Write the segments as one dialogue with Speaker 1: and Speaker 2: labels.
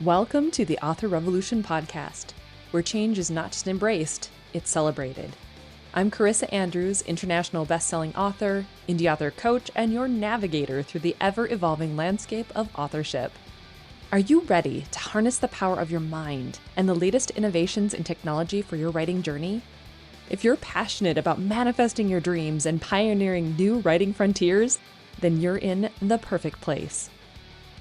Speaker 1: Welcome to the Author Revolution podcast, where change is not just embraced, it's celebrated. I'm Carissa Andrews, international best-selling author, indie author coach, and your navigator through the ever-evolving landscape of authorship. Are you ready to harness the power of your mind and the latest innovations in technology for your writing journey? If you're passionate about manifesting your dreams and pioneering new writing frontiers, then you're in the perfect place.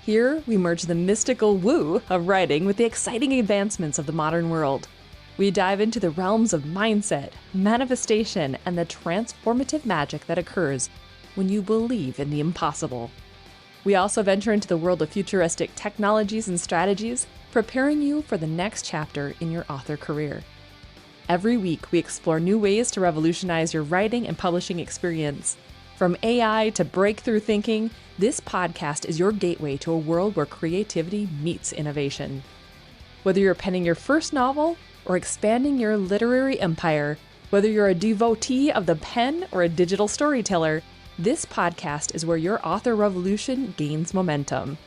Speaker 1: Here, we merge the mystical woo of writing with the exciting advancements of the modern world. We dive into the realms of mindset, manifestation, and the transformative magic that occurs when you believe in the impossible. We also venture into the world of futuristic technologies and strategies, preparing you for the next chapter in your author career. Every week, we explore new ways to revolutionize your writing and publishing experience. From AI to breakthrough thinking, this podcast is your gateway to a world where creativity meets innovation. Whether you're penning your first novel or expanding your literary empire, whether you're a devotee of the pen or a digital storyteller, this podcast is where your author revolution gains momentum.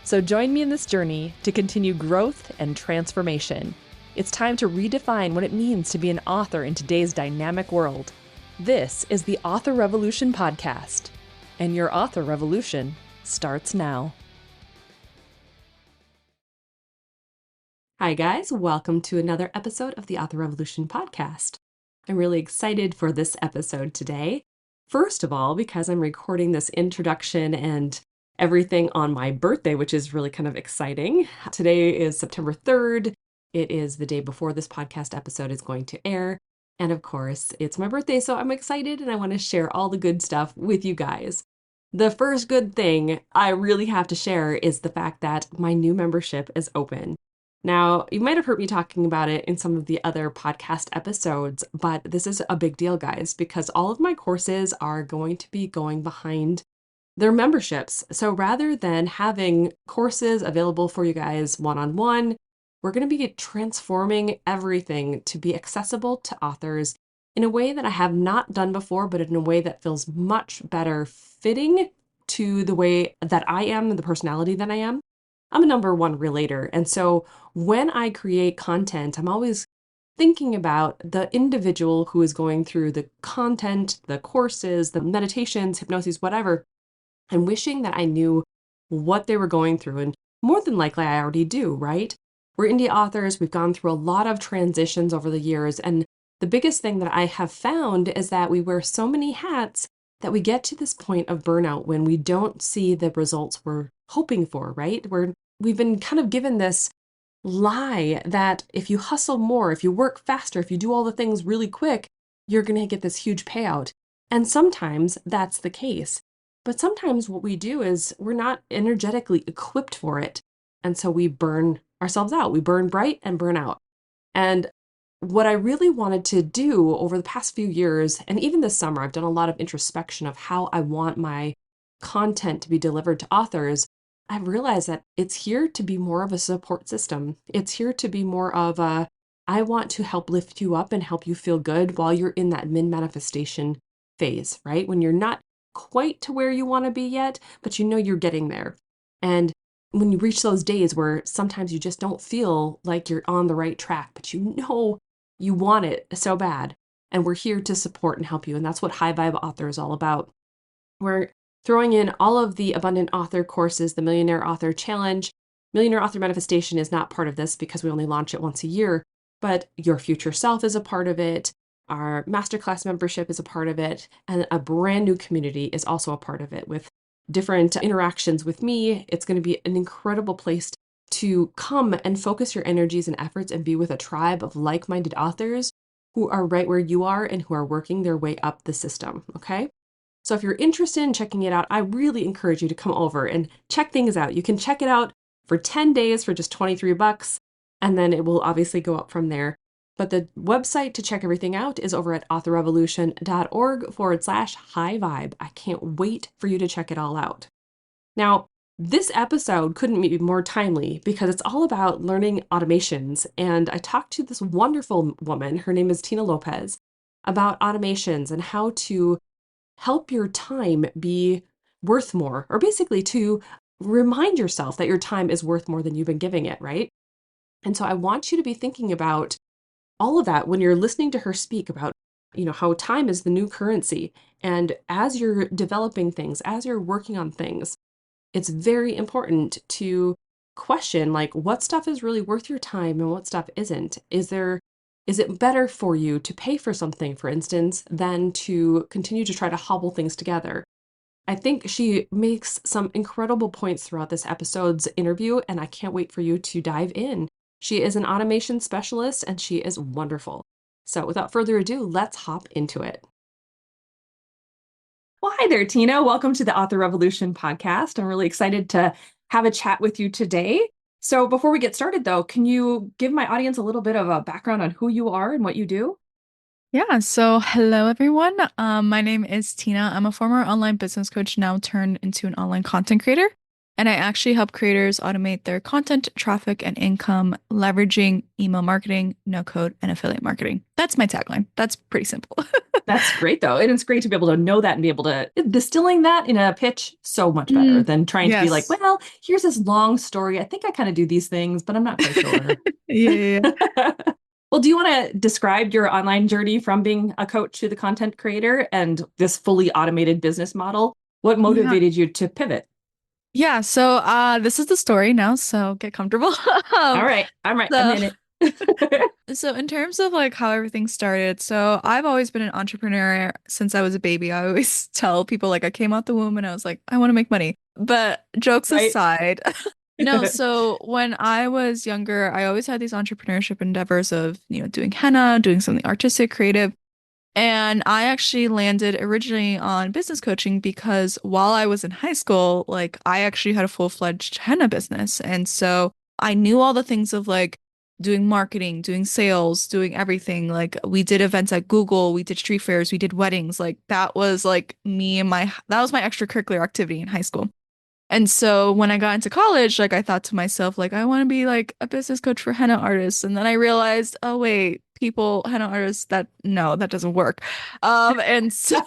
Speaker 1: So join me in this journey to continue growth and transformation. It's time to redefine what it means to be an author in today's dynamic world. This is the Author Revolution podcast, and your author revolution starts now. Hi guys, welcome to another episode of the Author Revolution podcast. I'm really excited for this episode today. First of all, because I'm recording this introduction and everything on my birthday, which is really kind of exciting. Today is September 3rd. It is the day before this podcast episode is going to air. And of course, it's my birthday, so I'm excited and I want to share all the good stuff with you guys. The first good thing I really have to share is the fact that my new membership is open. Now, you might have heard me talking about it in some of the other podcast episodes, but this is a big deal, guys, because all of my courses are going to be going behind their memberships. So rather than having courses available for you guys one-on-one, we're going to be transforming everything to be accessible to authors in a way that I have not done before, but in a way that feels much better fitting to the way that I am and the personality that I am. I'm a number one relator. And so when I create content, I'm always thinking about the individual who is going through the content, the courses, the meditations, hypnosis, whatever, and wishing that I knew what they were going through. And more than likely, I already do, right? We're indie authors. We've gone through a lot of transitions over the years. And the biggest thing that I have found is that we wear so many hats that we get to this point of burnout when we don't see the results we're hoping for, right? We've been kind of given this lie that if you hustle more, if you work faster, if you do all the things really quick, you're going to get this huge payout. And sometimes that's the case. But sometimes what we do is we're not energetically equipped for it. And so we burn ourselves out. We burn bright and burn out. And what I really wanted to do over the past few years, and even this summer, I've done a lot of introspection of how I want my content to be delivered to authors. I've realized that it's here to be more of a support system. It's here to be more of I want to help lift you up and help you feel good while you're in that mid-manifestation phase, right? When you're not quite to where you want to be yet, but you know you're getting there. And when you reach those days where sometimes you just don't feel like you're on the right track, but you know you want it so bad. And we're here to support and help you. And that's what High Vibe Author is all about. We're throwing in all of the Abundant Author courses, the Millionaire Author Challenge. Millionaire Author Manifestation is not part of this because we only launch it once a year, but Your Future Self is a part of it. Our masterclass membership is a part of it. And a brand new community is also a part of it with different interactions with me. It's going to be an incredible place to come and focus your energies and efforts and be with a tribe of like-minded authors who are right where you are and who are working their way up the system. Okay. So if you're interested in checking it out, I really encourage you to come over and check things out. You can check it out for 10 days for just $23, and then it will obviously go up from there. But the website to check everything out is over at authorrevolution.org/high vibe. I can't wait for you to check it all out. Now, this episode couldn't be more timely because it's all about learning automations. And I talked to this wonderful woman, her name is Tina Lopez, about automations and how to help your time be worth more, or basically to remind yourself that your time is worth more than you've been giving it, right? And so I want you to be thinking about all of that when you're listening to her speak about, how time is the new currency. And as you're developing things, as you're working on things, it's very important to question like what stuff is really worth your time and what stuff isn't. Is it better for you to pay for something, for instance, than to continue to try to hobble things together? I think she makes some incredible points throughout this episode's interview, and I can't wait for you to dive in. She is an automation specialist and she is wonderful. So without further ado, let's hop into it. Well, hi there, Tina. Welcome to the Author Revolution podcast. I'm really excited to have a chat with you today. So before we get started, though, can you give my audience a little bit of a background on who you are and what you do?
Speaker 2: Yeah, so hello everyone. My name is Tina. I'm a former online business coach now turned into an online content creator. And I actually help creators automate their content, traffic, and income leveraging email marketing, no code, and affiliate marketing. That's my tagline. That's pretty simple.
Speaker 1: That's great, though. And it's great to be able to know that and be able to distilling that in a pitch so much better
Speaker 2: Mm,
Speaker 1: than trying to be like,
Speaker 2: yes.
Speaker 1: well, here's this long story. I think I kind of do these things, but I'm not quite sure.
Speaker 2: Yeah, yeah, yeah.
Speaker 1: Well, do you want to describe your online journey from being a coach to the content creator and this fully automated business model? What
Speaker 2: Yeah.
Speaker 1: motivated you to pivot?
Speaker 2: Yeah, so this is the story now, so get comfortable.
Speaker 1: All
Speaker 2: Um,
Speaker 1: right, I'm right. I'm
Speaker 2: so
Speaker 1: in it.
Speaker 2: So in terms of like how everything started, so I've always been an entrepreneur since I was a baby. I always tell people like I came out the womb and I was like, I want to make money. But jokes
Speaker 1: Right.
Speaker 2: aside, no, so when I was younger, I always had these entrepreneurship endeavors of, doing henna, doing something artistic, creative. And I actually landed originally on business coaching because while I was in high school, like I actually had a full-fledged henna business. And so I knew all the things of like doing marketing, doing sales, doing everything. Like we did events at Google, we did street fairs, we did weddings. Like that was like that was my extracurricular activity in high school. And so when I got into college, like I thought to myself, like I want to be like a business coach for henna artists. And then I realized, oh wait, henna artists, that no, that doesn't work. And so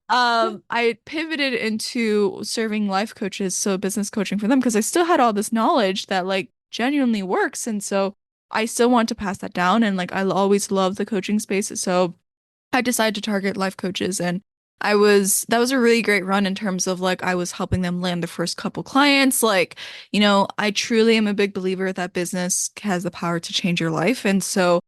Speaker 2: I pivoted into serving life coaches, so business coaching for them, because I still had all this knowledge that like genuinely works. And so I still want to pass that down. And like I always love the coaching space. So I decided to target life coaches and that was a really great run in terms of like I was helping them land the first couple clients. Like, I truly am a big believer that business has the power to change your life. And so,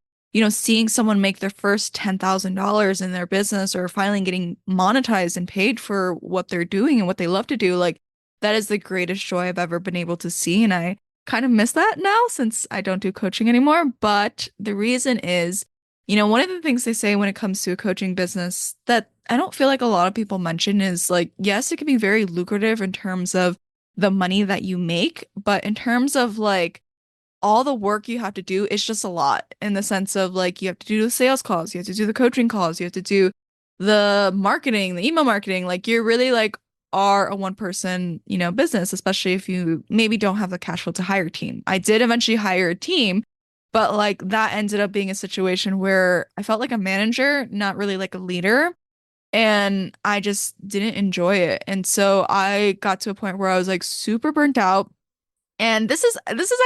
Speaker 2: seeing someone make their first $10,000 in their business or finally getting monetized and paid for what they're doing and what they love to do, like that is the greatest joy I've ever been able to see. And I kind of miss that now since I don't do coaching anymore. But the reason is, one of the things they say when it comes to a coaching business that I don't feel like a lot of people mention is like, yes, it can be very lucrative in terms of the money that you make, but in terms of like all the work you have to do, it's just a lot in the sense of like you have to do the sales calls, you have to do the coaching calls, you have to do the marketing, the email marketing. Like you're really like are a one person, business, especially if you maybe don't have the cash flow to hire a team. I did eventually hire a team, but like that ended up being a situation where I felt like a manager, not really like a leader. And I just didn't enjoy it. And so I got to a point where I was like super burnt out. And this is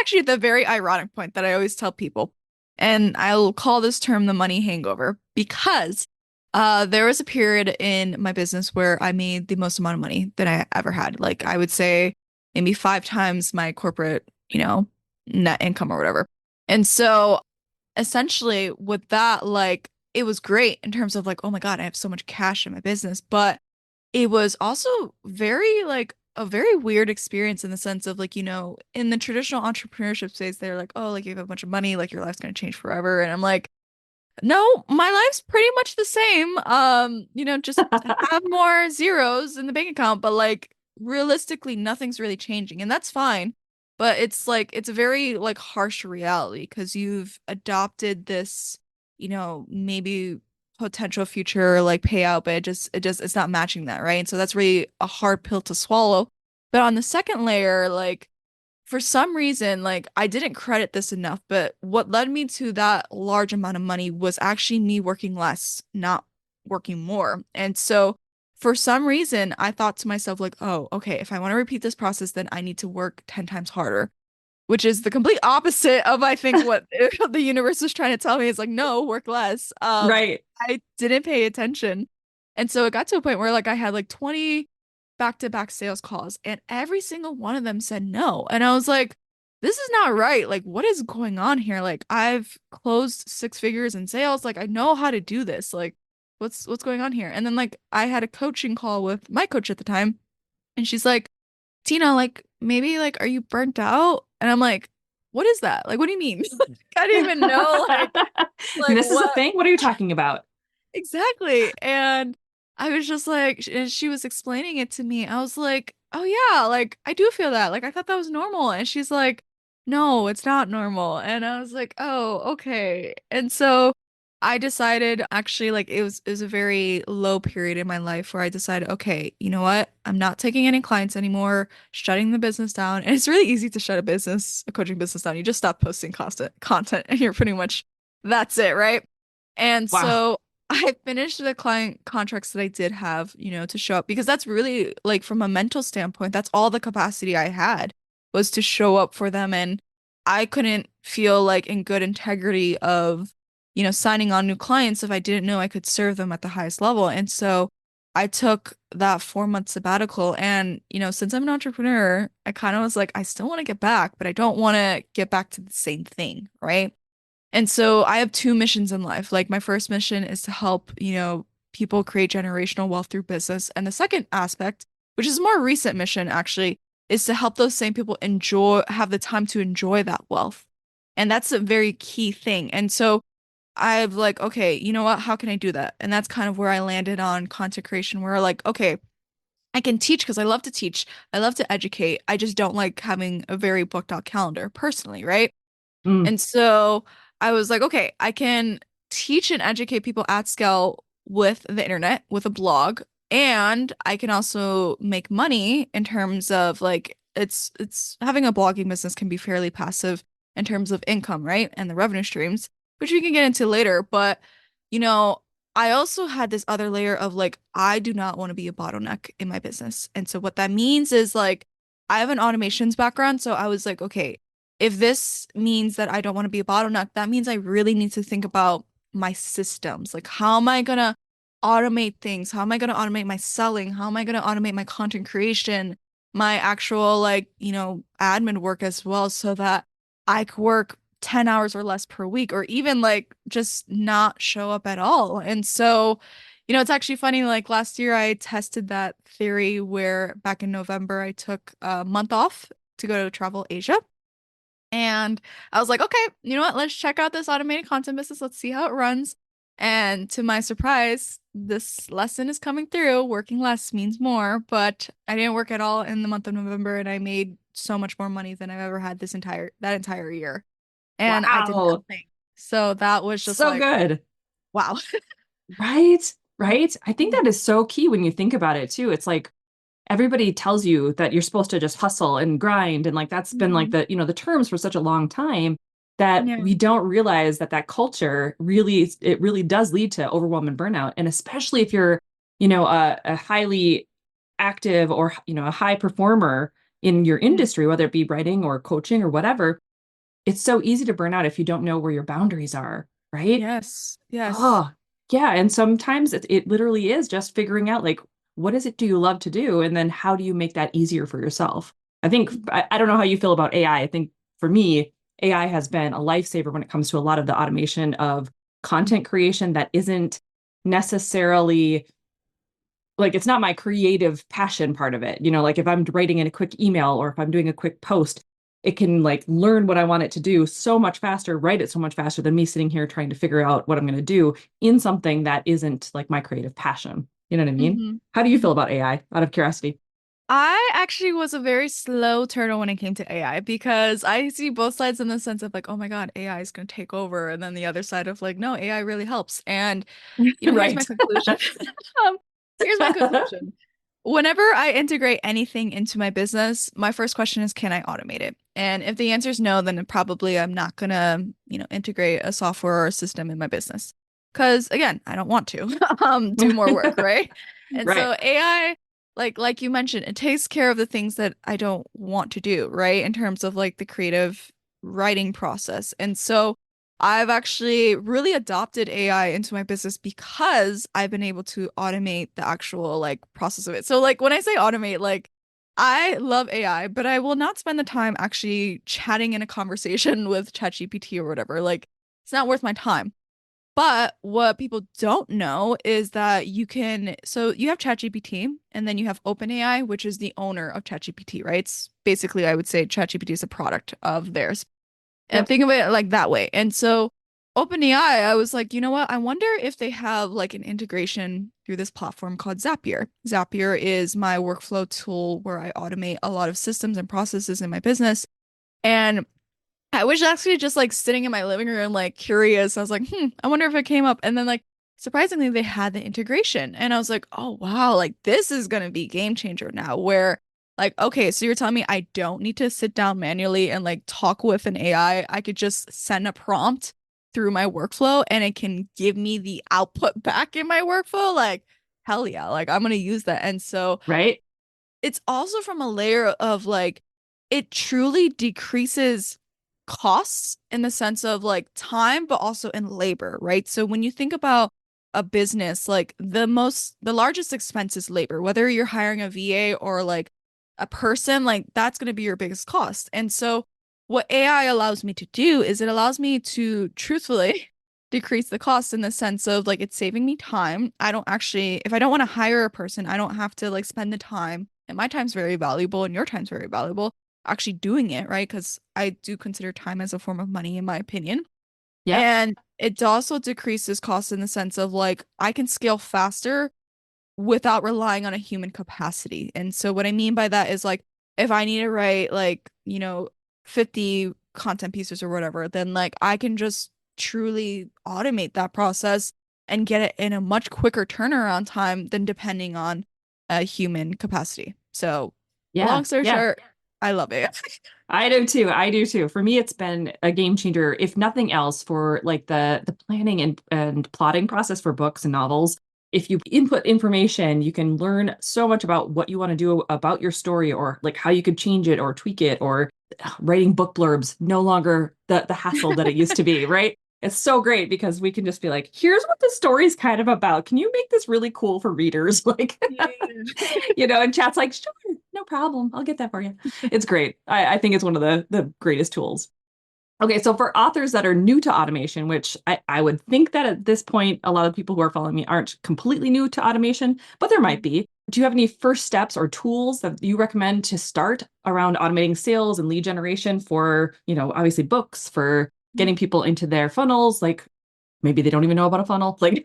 Speaker 2: actually the very ironic point that I always tell people. And I'll call this term the money hangover because there was a period in my business where I made the most amount of money that I ever had. Like I would say maybe 5 times my corporate, net income or whatever. And so essentially with that, like it was great in terms of like, oh my God, I have so much cash in my business. But it was also very like a very weird experience in the sense of like, in the traditional entrepreneurship space, they're like, oh, like you have a bunch of money, like your life's gonna change forever. And I'm like, no, my life's pretty much the same. Just have more zeros in the bank account, but like realistically, nothing's really changing, and that's fine. But it's like it's a very like harsh reality because you've adopted this, maybe potential future like payout, but it's not matching that, right? And so that's really a hard pill to swallow. But on the second layer, like for some reason, like I didn't credit this enough, but what led me to that large amount of money was actually me working less, not working more. And so for some reason, I thought to myself, like, oh, okay, if I want to repeat this process, then I need to work 10 times harder, which is the complete opposite of, I think, what the universe was trying to tell me is like, no, work less.
Speaker 1: Right.
Speaker 2: I didn't pay attention. And so it got to a point where like I had like 20 back-to-back sales calls, and every single one of them said no. And I was like, this is not right. Like, what is going on here? Like, I've closed six figures in sales. Like, I know how to do this. Like, what's going on here? And then like I had a coaching call with my coach at the time, and she's like, Tina, like maybe like are you burnt out? And I'm like, what is that? Like, what do you mean? I didn't even know like
Speaker 1: This is a
Speaker 2: what
Speaker 1: thing? What are you talking about?
Speaker 2: exactly. And I was just like, and she was explaining it to me. I was like, oh yeah, like I do feel that. Like I thought that was normal. And she's like, no, it's not normal. And I was like, oh, okay. And so I decided actually like it was a very low period in my life where I decided, okay, you know what? I'm not taking any clients anymore, shutting the business down. And it's really easy to shut a coaching business down. You just stop posting content and you're pretty much that's it, right? And
Speaker 1: Wow.
Speaker 2: so I finished the client contracts that I did have, to show up because that's really like from a mental standpoint, that's all the capacity I had was to show up for them. And I couldn't feel like in good integrity of, signing on new clients if I didn't know I could serve them at the highest level. And so I took that 4 month sabbatical. And, since I'm an entrepreneur, I kind of was like, I still want to get back, but I don't want to get back to the same thing, right? And so I have two missions in life. Like my first mission is to help, people create generational wealth through business. And the second aspect, which is a more recent mission actually, is to help those same people have the time to enjoy that wealth. And that's a very key thing. And so I've like, okay, you know what? How can I do that? And that's kind of where I landed on content creation, where like, okay, I can teach because I love to teach. I love to educate. I just don't like having a very booked out calendar personally, right?
Speaker 1: Mm.
Speaker 2: And so I was like, okay, I can teach and educate people at scale with the internet, with a blog, and I can also make money in terms of like it's having a blogging business can be fairly passive in terms of income, right? And the revenue streams, which we can get into later, but you know, I also had this other layer of like I do not want to be a bottleneck in my business. And so what that means is like I have an automations background, so I was like, okay, if this means that I don't want to be a bottleneck, that means I really need to think about my systems. Like, how am I gonna automate things? How am I gonna automate my selling? How am I gonna automate my content creation, my actual, like, admin work as well, so that I could work 10 hours or less per week, or even like just not show up at all. And so, it's actually funny. Like last year, I tested that theory where back in November, I took a month off to go to travel Asia. And I was like, okay, you know what? Let's check out this automated content business. Let's see how it runs. And to my surprise, this lesson is coming through. Working less means more, but I didn't work at all in the month of November, and I made so much more money than I've ever had that entire year. And I did
Speaker 1: Wow.
Speaker 2: nothing. So that was just
Speaker 1: So
Speaker 2: like,
Speaker 1: good.
Speaker 2: wow.
Speaker 1: Right? Right? I think that is so key when you think about it too. It's like everybody tells you that you're supposed to just hustle and grind, and like that's been like
Speaker 2: Mhm.
Speaker 1: the terms for such a long time that
Speaker 2: Yeah.
Speaker 1: we don't realize that culture really it really does lead to overwhelm and burnout. And especially if you're a highly active or a high performer in your
Speaker 2: Yeah.
Speaker 1: industry, whether it be writing or coaching or whatever, it's so easy to burn out if you don't know where your boundaries are, right?
Speaker 2: Yes. Yes.
Speaker 1: Oh, yeah. And sometimes it literally is just figuring out like, what is it do you love to do? And then how do you make that easier for yourself? I think, I don't know how you feel about AI. I think for me, AI has been a lifesaver when it comes to a lot of the automation of content creation that isn't necessarily like it's not my creative passion part of it. Like if I'm writing in a quick email or if I'm doing a quick post, it can like learn what I want it to do so much faster, write it so much faster than me sitting here trying to figure out what I'm going to do in something that isn't like my creative passion. You know what I mean?
Speaker 2: Hmm.
Speaker 1: How do you
Speaker 2: Hmm.
Speaker 1: feel about AI out of curiosity?
Speaker 2: I actually was a very slow turtle when it came to AI because I see both sides in the sense of like, oh my God, AI is going to take over. And then the other side of like, no, AI really helps. And, here's my
Speaker 1: Right.
Speaker 2: conclusion. Um, Here's my conclusion. Whenever I integrate anything into my business, my first question is, can I automate it? And if the answer is no, then probably I'm not gonna, integrate a software or a system in my business. Because again, I don't want to do more work, right? And
Speaker 1: Right.
Speaker 2: so AI, like you mentioned, it takes care of the things that I don't want to do, right? In terms of like the creative writing process. And so I've actually really adopted AI into my business because I've been able to automate the actual like process of it. So like when I say automate, like I love AI, but I will not spend the time actually chatting in a conversation with ChatGPT or whatever. Like it's not worth my time. But what people don't know is that so you have ChatGPT and then you have OpenAI, which is the owner of ChatGPT, right? It's basically, I would say ChatGPT is a product of theirs. And
Speaker 1: Yep.
Speaker 2: think of it like that way. And so OpenAI, I was like, you know what? I wonder if they have like an integration through this platform called Zapier. Zapier is my workflow tool where I automate a lot of systems and processes in my business. And I was actually just like sitting in my living room, like curious. I was like, I wonder if it came up. And then like surprisingly, they had the integration. And I was like, oh wow, like this is gonna be game changer now where like, okay, so you're telling me I don't need to sit down manually and like talk with an AI. I could just send a prompt through my workflow and it can give me the output back in my workflow. Like, hell yeah, like I'm gonna use that. And so
Speaker 1: Right.
Speaker 2: it's also from a layer of like it truly decreases costs in the sense of like time, but also in labor, right? So when you think about a business, like the largest expense is labor, whether you're hiring a VA or like a person, like that's going to be your biggest cost. And so what AI allows me to do is it allows me to truthfully decrease the cost in the sense of like it's saving me time. I don't actually, if I don't want to hire a person, I don't have to like spend the time, and my time's very valuable and your time's very valuable actually doing it, right? Because I do consider time as a form of money, in my opinion.
Speaker 1: Yep.
Speaker 2: And it also decreases costs in the sense of like I can scale faster without relying on a human capacity. And so what I mean by that is like if I need to write like, 50 content pieces or whatever, then like I can just truly automate that process and get it in a much quicker turnaround time than depending on a human capacity. So, long
Speaker 1: Yeah.
Speaker 2: story
Speaker 1: Yeah.
Speaker 2: short, I love it.
Speaker 1: I do too. I do too. For me, it's been a game changer, if nothing else, for like the planning and plotting process for books and novels. If you input information, you can learn so much about what you want to do about your story or like how you could change it or tweak it or writing book blurbs, no longer the hassle that it used to be, right? It's so great because we can just be like, here's what the story's kind of about. Can you make this really cool for readers? Like,
Speaker 2: Yeah.
Speaker 1: and chat's like, sure, no problem. I'll get that for you. It's great. I think it's one of the greatest tools. Okay, so for authors that are new to automation, which I would think that at this point, a lot of people who are following me aren't completely new to automation, but there might be. Do you have any first steps or tools that you recommend to start around automating sales and lead generation for, obviously books, for getting people into their funnels? Like maybe they don't even know about a funnel. Like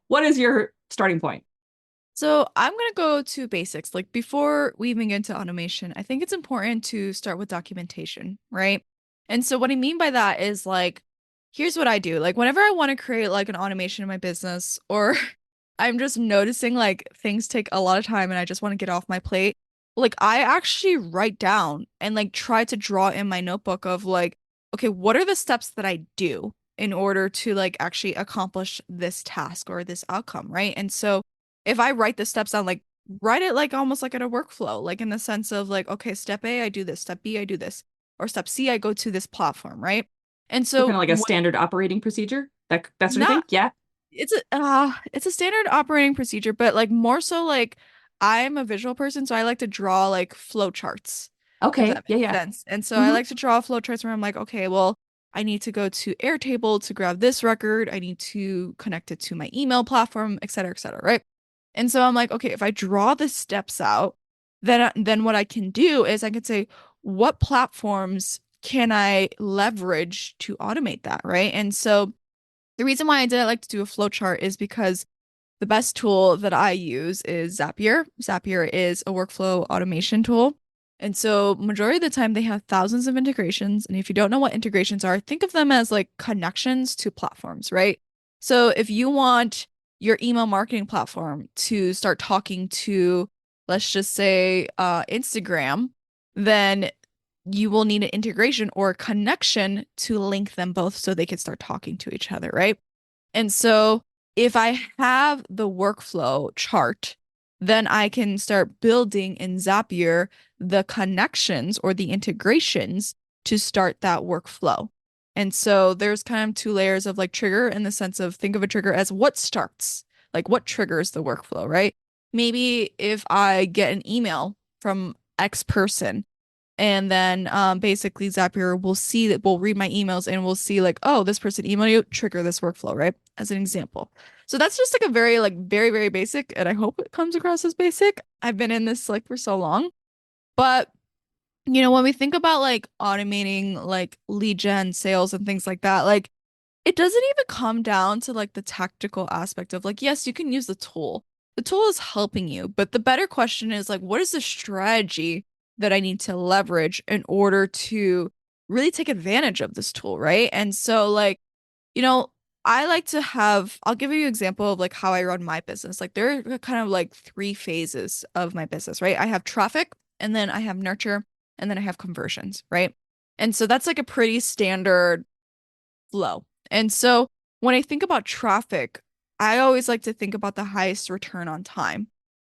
Speaker 1: what is your starting point?
Speaker 2: So I'm gonna go to basics. Like before we even get into automation, I think it's important to start with documentation, right? And so what I mean by that is like, here's what I do. Like whenever I want to create like an automation in my business, or I'm just noticing like things take a lot of time and I just want to get off my plate, like I actually write down and like try to draw in my notebook of like, okay, what are the steps that I do in order to like actually accomplish this task or this outcome, right? And so if I write the steps down, like write it like almost like in a workflow, like in the sense of like, okay, step A, I do this, step B, I do this, or step C, I go to this platform, right? And
Speaker 1: So kind
Speaker 2: so
Speaker 1: of like a
Speaker 2: what
Speaker 1: standard operating procedure, that sort of thing?
Speaker 2: not
Speaker 1: Yeah.
Speaker 2: it's a standard operating procedure, but like more so like I'm a visual person, so I like to draw like flow charts, if
Speaker 1: Okay.
Speaker 2: that
Speaker 1: Yeah,
Speaker 2: makes
Speaker 1: yeah.
Speaker 2: sense. And so I
Speaker 1: Hmm.
Speaker 2: like to draw flow charts where I'm like, okay, well, I need to go to Airtable to grab this record. I need to connect it to my email platform, et cetera, right? And so I'm like, okay, if I draw the steps out, then what I can do is I can say, what platforms can I leverage to automate that, right? And so the reason why I didn't like to do a flow chart is because the best tool that I use is Zapier. Zapier is a workflow automation tool. And so majority of the time they have thousands of integrations. And if you don't know what integrations are, think of them as like connections to platforms, right? So if you want your email marketing platform to start talking to, let's just say, Instagram, then you will need an integration or a connection to link them both so they can start talking to each other, right? And so if I have the workflow chart, then I can start building in Zapier the connections or the integrations to start that workflow. And so there's kind of two layers of like trigger in the sense of think of a trigger as what starts, like what triggers the workflow, right? Maybe if I get an email from X person, and then basically Zapier will see that we'll read my emails and we'll see like, oh, this person emailed you, trigger this workflow, right? As an example. So that's just like a very like very, very basic, and I hope it comes across as basic. I've been in this like for so long. But when we think about like automating like lead gen sales and things like that, like it doesn't even come down to like the tactical aspect of like, yes, you can use the tool. The tool is helping you, but the better question is like, what is the strategy that I need to leverage in order to really take advantage of this tool, right? And so like, you know, I like to have, I'll give you an example of like how I run my business. Like there are kind of like three phases of my business, right? I have traffic, and then I have nurture, and then I have conversions, right? And so that's like a pretty standard flow. And so when I think about traffic, I always like to think about the highest return on time.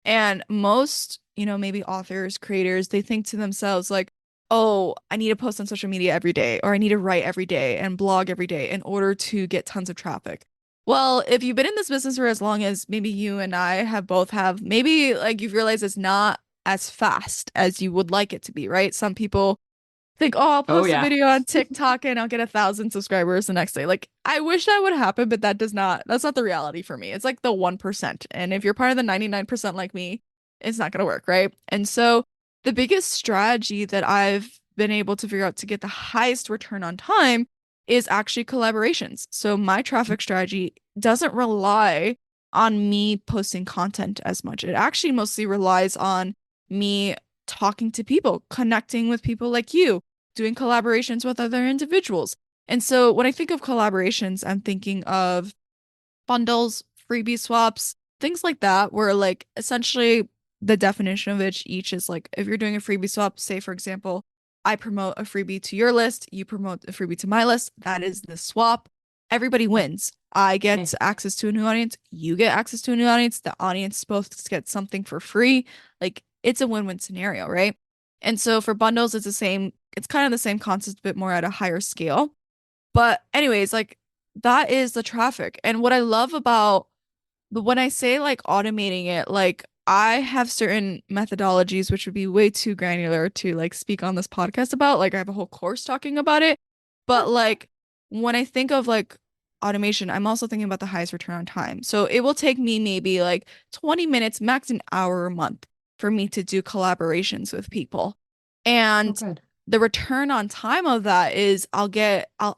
Speaker 2: And most, maybe authors, creators, they think to themselves like, oh, I need to post on social media every day, or I need to write every day and blog every day in order to get tons of traffic. Well, if you've been in this business for as long as maybe you and I have both have, maybe like you've realized it's not as fast as you would like it to be, right? Some people think, oh, I'll
Speaker 1: Oh,
Speaker 2: post a
Speaker 1: yeah.
Speaker 2: video on TikTok and I'll get 1,000 subscribers the next day. Like, I wish that would happen, but that's not the reality for me. It's like the 1%. And if you're part of the 99% like me, it's not going to work, right? And so the biggest strategy that I've been able to figure out to get the highest return on time is actually collaborations. So my traffic strategy doesn't rely on me posting content as much. It actually mostly relies on me talking to people, connecting with people like you, doing collaborations with other individuals. And so when I think of collaborations, I'm thinking of bundles, freebie swaps, things like that, where like essentially the definition of which each is like if you're doing a freebie swap, say for example, I promote a freebie to your list, you promote a freebie to my list, that is the swap. Everybody wins. I get
Speaker 1: Okay.
Speaker 2: access to a new audience, you get access to a new audience, the audience both get something for free. Like it's a win-win scenario, right? And so for bundles, it's kind of the same concept, but more at a higher scale. But anyways, like that is the traffic. And what I love about but when I say like automating it, like I have certain methodologies which would be way too granular to like speak on this podcast about. Like I have a whole course talking about it. But like when I think of like automation, I'm also thinking about the highest return on time. So it will take me maybe like 20 minutes, max an hour a month for me to do collaborations with people.
Speaker 1: Oh,
Speaker 2: And
Speaker 1: good.
Speaker 2: the return on time of that is I'll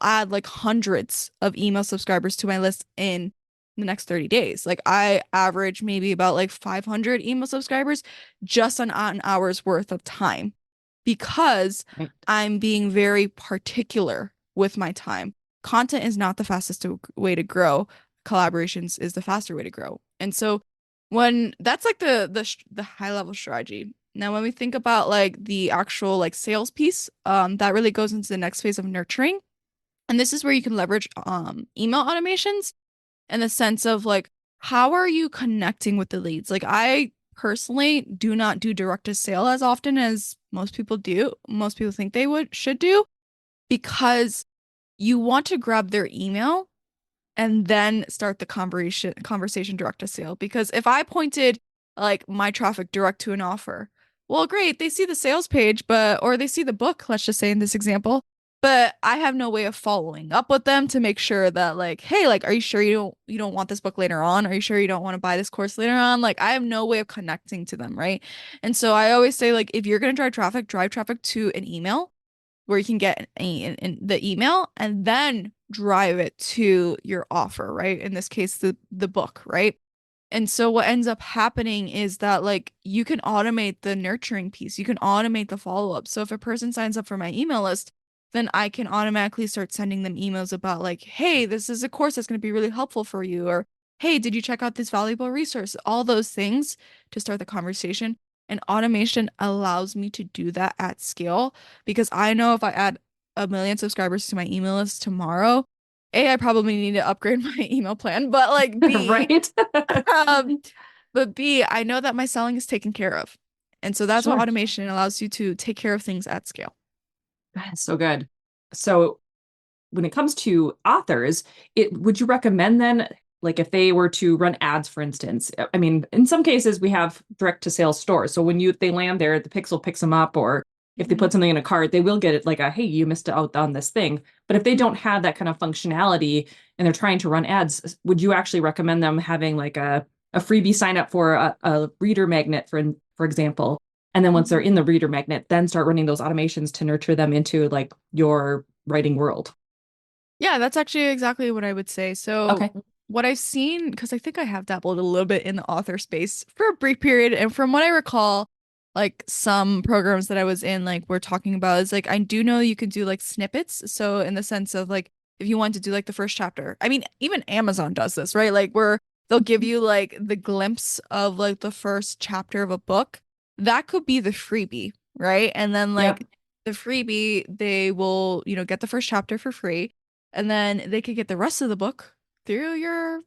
Speaker 2: add like hundreds of email subscribers to my list in the next 30 days. Like I average maybe about like 500 email subscribers just on an hour's worth of time because
Speaker 1: Right.
Speaker 2: I'm being very particular with my time. Content is not the way to grow. Collaborations is the faster way to grow. And so when that's like the high level strategy. Now when we think about like the actual like sales piece, that really goes into the next phase of nurturing. And this is where you can leverage email automations in the sense of like, how are you connecting with the leads? Like, I personally do not do direct to sale as often as most people do. Most people think they should do because you want to grab their email and then start the conversation direct to sale. Because if I pointed like my traffic direct to an offer, well, great, they see the sales page, or they see the book, let's just say in this example, but I have no way of following up with them to make sure that like, hey, like, are you sure you don't want this book later on? Are you sure you don't want to buy this course later on? Like, I have no way of connecting to them, right? And so I always say like, if you're gonna drive traffic to an email where you can get in the email and then drive it to your offer, right? In this case, the book, right? And so what ends up happening is that like you can automate the nurturing piece, you can automate the follow-up. So if a person signs up for my email list, then I can automatically start sending them emails about like, hey, this is a course that's going to be really helpful for you, or hey, did you check out this valuable resource? All those things to start the conversation. And automation allows me to do that at scale because I know if I add a million subscribers to my email list tomorrow, I probably need to upgrade my email plan, but like B,
Speaker 1: Right?
Speaker 2: um, but B, I know that my selling is taken care of. And so that's what
Speaker 1: Sure.
Speaker 2: automation allows you to take care of things at scale.
Speaker 1: That's so good. So when it comes to authors, it would you recommend then, like if they were to run ads, for instance? I mean, in some cases we have direct to sales stores. So when they land there, the Pixel picks them up, or if they
Speaker 2: Mhm.
Speaker 1: put something in a cart, they will get it like a, hey, you missed out on this thing. But if they don't have that kind of functionality and they're trying to run ads, would you actually recommend them having like a freebie sign up for a reader magnet, for example? And then once they're
Speaker 2: Mhm.
Speaker 1: in the reader magnet, then start running those automations to nurture them into like your writing world.
Speaker 2: Yeah, that's actually exactly what I would say. So,
Speaker 1: Okay.
Speaker 2: what I've seen, because I think I have dabbled a little bit in the author space for a brief period, and from what I recall, like some programs that I was in, like we're talking about, is like I do know you can do like snippets. So, in the sense of like if you want to do like the first chapter, I mean, even Amazon does this, right? Like where they'll give you like the glimpse of like the first chapter of a book. That could be the freebie, right? And then
Speaker 1: Yep.
Speaker 2: like the freebie, they will, get the first chapter for free and then they could get the rest of the book through your,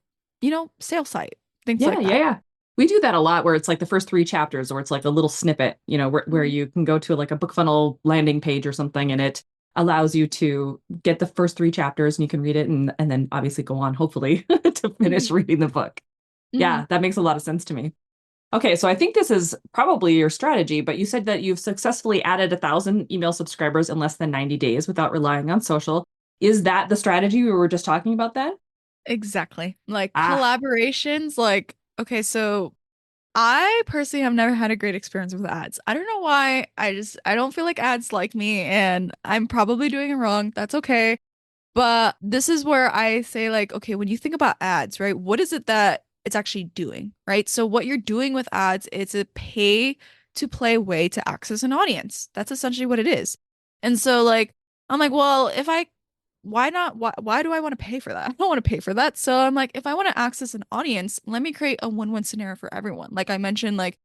Speaker 2: sales site, things
Speaker 1: Yeah,
Speaker 2: like
Speaker 1: yeah,
Speaker 2: that.
Speaker 1: yeah. We do that a lot where it's like the first three chapters, or it's like a little snippet, where
Speaker 2: Mhm.
Speaker 1: you can go to like a book funnel landing page or something, and it allows you to get the first three chapters and you can read it and then obviously go on, hopefully, to finish
Speaker 2: Mhm.
Speaker 1: reading the book.
Speaker 2: Mhm.
Speaker 1: Yeah, that makes a lot of sense to me. Okay, so I think this is probably your strategy, but you said that you've successfully added 1,000 email subscribers in less than 90 days without relying on social. Is that the strategy we were just talking about then?
Speaker 2: Exactly. Like
Speaker 1: Ah,
Speaker 2: collaborations, like, okay, so I personally have never had a great experience with ads. I don't know why. I don't feel like ads like me, and I'm probably doing it wrong. That's okay. But this is where I say, like, okay, when you think about ads, right, what is it that it's actually doing, right? So, what you're doing with ads, it's a pay to play way to access an audience. That's essentially what it is. And so, like, I'm like, well, why not? Why do I want to pay for that? I don't want to pay for that. So, I'm like, if I want to access an audience, let me create a win-win scenario for everyone. Like I mentioned, like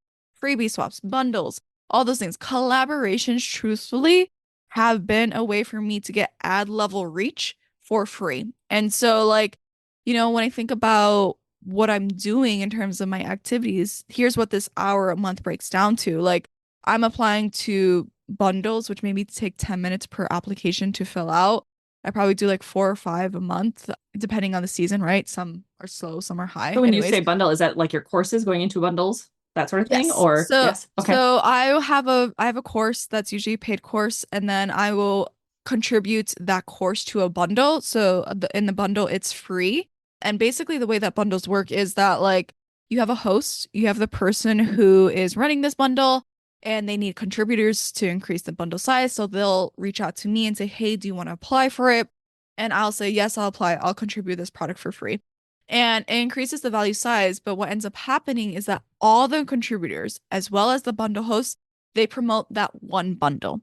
Speaker 2: freebie swaps, bundles, all those things. Collaborations, truthfully, have been a way for me to get ad level reach for free. And so, like, when I think about what I'm doing in terms of my activities, here's what this hour a month breaks down to. Like, I'm applying to bundles, which maybe take 10 minutes per application to fill out. I probably do like 4 or 5 a month, depending on the season, right? Some are slow, some are high.
Speaker 1: so when you
Speaker 2: Anyways,
Speaker 1: say bundle, is that like your courses going into bundles, that sort of thing?
Speaker 2: yes.
Speaker 1: Or
Speaker 2: So
Speaker 1: yes? Okay.
Speaker 2: so I have a course that's usually a paid course, and then I will contribute that course to a bundle. So in the bundle, it's free. And basically, the way that bundles work is that like you have a host, you have the person who is running this bundle, and they need contributors to increase the bundle size. So they'll reach out to me and say, "Hey, do you want to apply for it?" And I'll say, "Yes, I'll apply. I'll contribute this product for free." And it increases the value size. But what ends up happening is that all the contributors, as well as the bundle host, they promote that one bundle.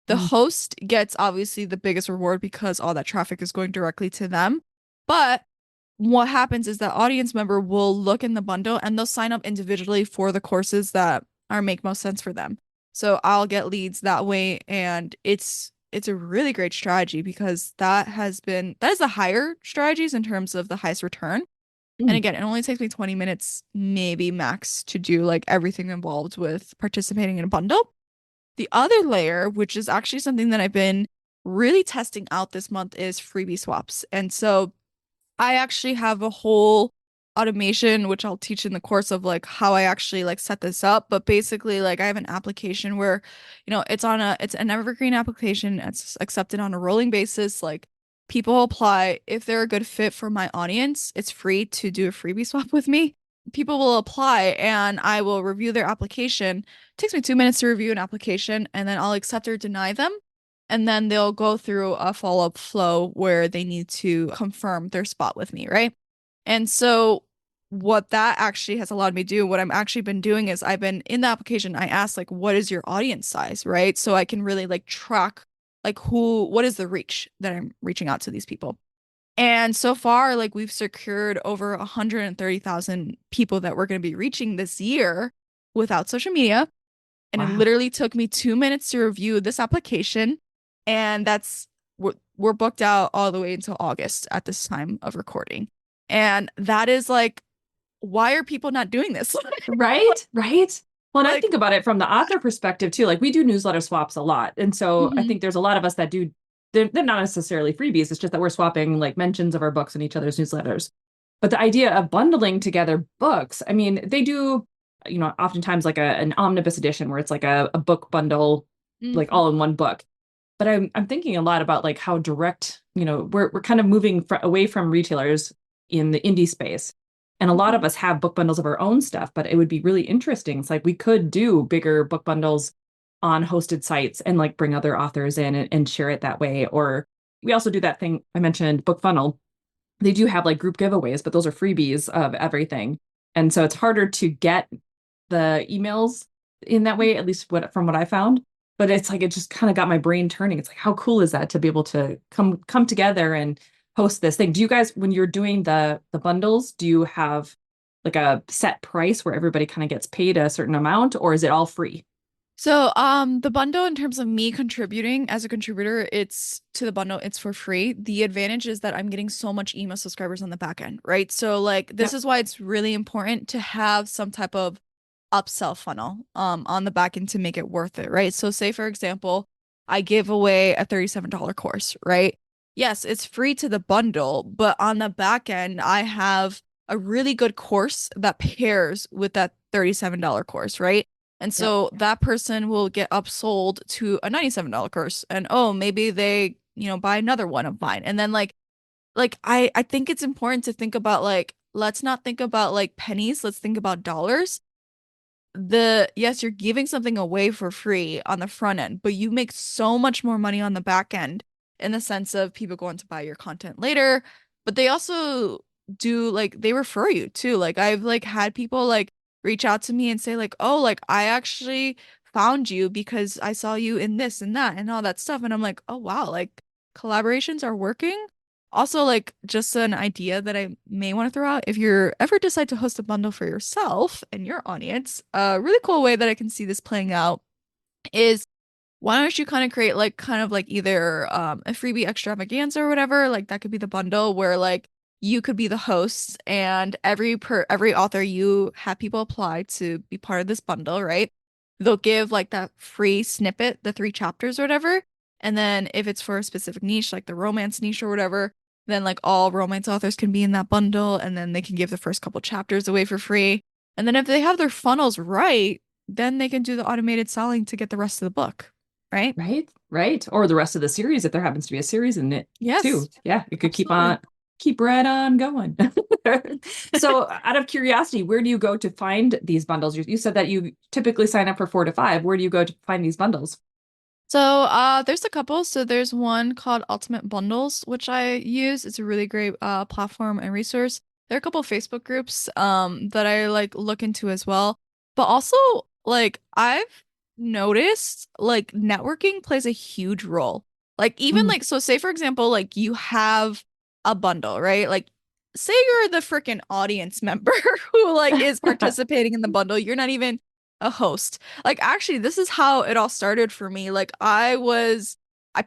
Speaker 2: The
Speaker 1: Mm.
Speaker 2: host gets obviously the biggest reward because all that traffic is going directly to them. But what happens is that audience member will look in the bundle and they'll sign up individually for the courses that are make most sense for them. So I'll get leads that way, and it's a really great strategy because that is the higher strategies in terms of the highest return. And
Speaker 1: Mm.
Speaker 2: again, it only takes me 20 minutes, maybe max, to do like everything involved with participating in a bundle. The other layer, which is actually something that I've been really testing out this month, is freebie swaps. And so I actually have a whole automation, which I'll teach in the course of like how I actually like set this up. But basically, like I have an application where, it's an evergreen application. It's accepted on a rolling basis. Like people apply if they're a good fit for my audience. It's free to do a freebie swap with me. People will apply and I will review their application. It takes me 2 minutes to review an application and then I'll accept or deny them. And then they'll go through a follow-up flow where they need to confirm their spot with me, right? And so what that actually has allowed me to do, what I'm actually been doing is I've been in the application, I asked like, what is your audience size, right? So I can really like track like what is the reach that I'm reaching out to these people. And so far, like we've secured over 130,000 people that we're going to be reaching this year without social media. And it
Speaker 1: Wow.
Speaker 2: literally took me 2 minutes to review this application. And we're booked out all the way until August at this time of recording. And that is like, why are people not doing this?
Speaker 1: Right, right. Well, and I
Speaker 2: Like,
Speaker 1: think about it from the author perspective too. Like we do newsletter swaps a lot. And so I
Speaker 2: mhm,
Speaker 1: think there's a lot of us that do, they're not necessarily freebies. It's just that we're swapping like mentions of our books in each other's newsletters. But the idea of bundling together books, I mean, they do, oftentimes like an omnibus edition where it's like a book bundle, like
Speaker 2: mhm,
Speaker 1: all in one book. But I'm thinking a lot about like how direct, we're kind of moving away from retailers in the indie space. And a lot of
Speaker 2: mhm.
Speaker 1: us have book bundles of our own stuff, but it would be really interesting. It's like we could do bigger book bundles on hosted sites and like bring other authors in and share it that way. Or we also do that thing I mentioned, Book Funnel. They do have like group giveaways, but those are freebies of everything. And so it's harder to get the emails in that way, at least from what I found. But it's like it just kind of got my brain turning. It's like how cool is that to be able to come together and host this thing. Do you guys, when you're doing the bundles, do you have like a set price where everybody kind of gets paid a certain amount, or is it all free?
Speaker 2: So, the bundle in terms of me contributing as a contributor, it's to the bundle, it's for free. The advantage is that I'm getting so much email subscribers on the back end, right? So, like, this
Speaker 1: Yep.
Speaker 2: is why it's really important to have some type of upsell funnel, on the back end to make it worth it, right? So, say for example, I give away a $37 course, right? Yes, it's free to the bundle, but on the back end, I have a really good course that pairs with that $37 course, right? And
Speaker 1: Yep.
Speaker 2: so that person will get upsold to a $97 course. And oh, maybe they, buy another one of mine. And then I think it's important to think about like, let's not think about like pennies, let's think about dollars. Yes, you're giving something away for free on the front end, but you make so much more money on the back end in the sense of people going to buy your content later, but they also do like they refer you too. Like I've like had people like reach out to me and say like, "Oh, like I actually found you because I saw you in this and that and all that stuff." And I'm like, "Oh wow, like collaborations are working." Also, like just an idea that I may want to throw out if you're ever decide to host a bundle for yourself and your audience, a really cool way that I can see this playing out is why don't you kind of create like kind of like either a freebie extravaganza or whatever, like that could be the bundle where like you could be the host and every author you have people apply to be part of this bundle, right? They'll give like that free snippet, the 3 chapters or whatever. And then if it's for a specific niche, like the romance niche or whatever, then like all romance authors can be in that bundle and then they can give the first couple chapters away for free. And then if they have their funnels right, then they can do the automated selling to get the rest of the book, right?
Speaker 1: Right, right. Or the rest of the series if there happens to be a series in it too.
Speaker 2: Yes,
Speaker 1: Yeah, it could
Speaker 2: absolutely.
Speaker 1: keep right on going. So, out of curiosity, where do you go to find these bundles? You said that you typically sign up for 4 to 5. Where do you go to find these bundles?
Speaker 2: So, there's a couple. So there's one called Ultimate Bundles, which I use. It's a really great platform and resource. There are a couple Facebook groups that I like look into as well. But also, like I've noticed like networking plays a huge role. Like even
Speaker 1: Mm.
Speaker 2: like so say for example, like you have a bundle, right? Like say you're the freaking audience member who like is participating in the bundle. You're not even a host. Like actually, this is how it all started for me. Like I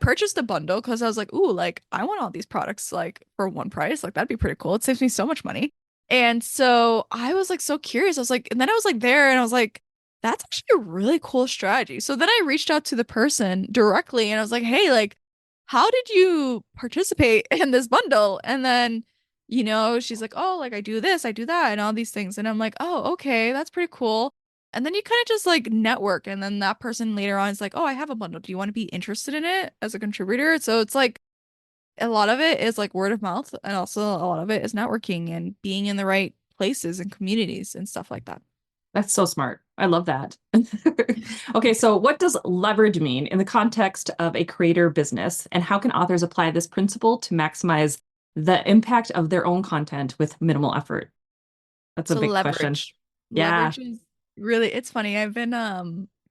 Speaker 2: purchased a bundle because I was like, ooh, like I want all these products like for one price. Like that'd be pretty cool. It saves me so much money. And so I was like so curious. I was like, and then I was like there and I was like, that's actually a really cool strategy. So then I reached out to the person directly and I was like, hey, like, how did you participate in this bundle? And then, she's like, oh, like I do this, I do that, and all these things. And I'm like, oh, okay, that's pretty cool. And then you kind of just like network. And then that person later on is like, oh, I have a bundle. Do you want to be interested in it as a contributor? So it's like a lot of it is like word of mouth. And also a lot of it is networking and being in the right places and communities and stuff like that.
Speaker 1: That's so smart. I love that. Okay, so what does leverage mean in the context of a creator business, and how can authors apply this principle to maximize the impact of their own content with minimal effort? That's a
Speaker 2: So
Speaker 1: big question.
Speaker 2: leverage.
Speaker 1: Yeah.
Speaker 2: Leverage is really, it's funny. I've been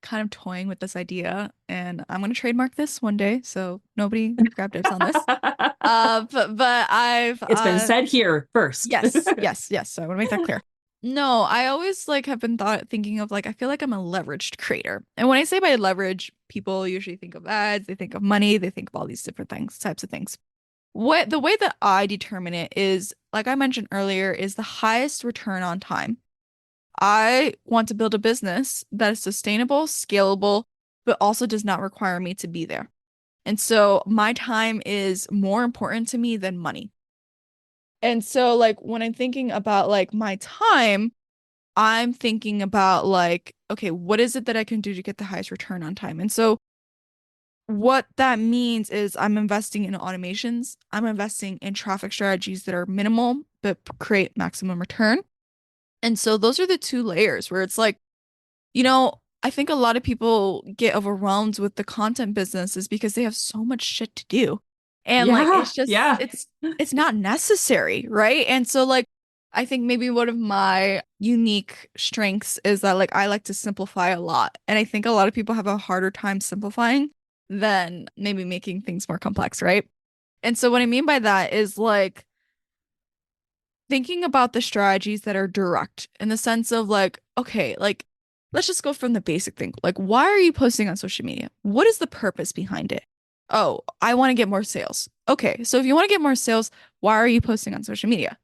Speaker 2: kind of toying with this idea and I'm gonna trademark this one day, so nobody grab dibs on this. But I've
Speaker 1: It's been said here first.
Speaker 2: yes, yes, yes. So I want to make that clear. No, I always like have been thinking of like I feel like I'm a leveraged creator. And when I say by leverage, people usually think of ads, they think of money, they think of all these different things, types of things. What the way that I determine it is, like I mentioned earlier, is the highest return on time. I want to build a business that is sustainable, scalable, but also does not require me to be there. And so my time is more important to me than money. And so like when I'm thinking about like my time, I'm thinking about like, okay, what is it that I can do to get the highest return on time? And so what that means is I'm investing in automations, I'm investing in traffic strategies that are minimal but create maximum return. And so those are the two layers where it's like, I think a lot of people get overwhelmed with the content businesses because they have so much shit to do. And like
Speaker 1: Yeah,
Speaker 2: it's just
Speaker 1: yeah,
Speaker 2: it's not necessary, right? And so like I think maybe one of my unique strengths is that like I like to simplify a lot. And I think a lot of people have a harder time simplifying than maybe making things more complex, right? And so what I mean by that is like thinking about the strategies that are direct in the sense of like, okay, like let's just go from the basic thing. Like, why are you posting on social media? What is the purpose behind it? Oh, I want to get more sales. Okay, so if you want to get more sales, why are you posting on social media?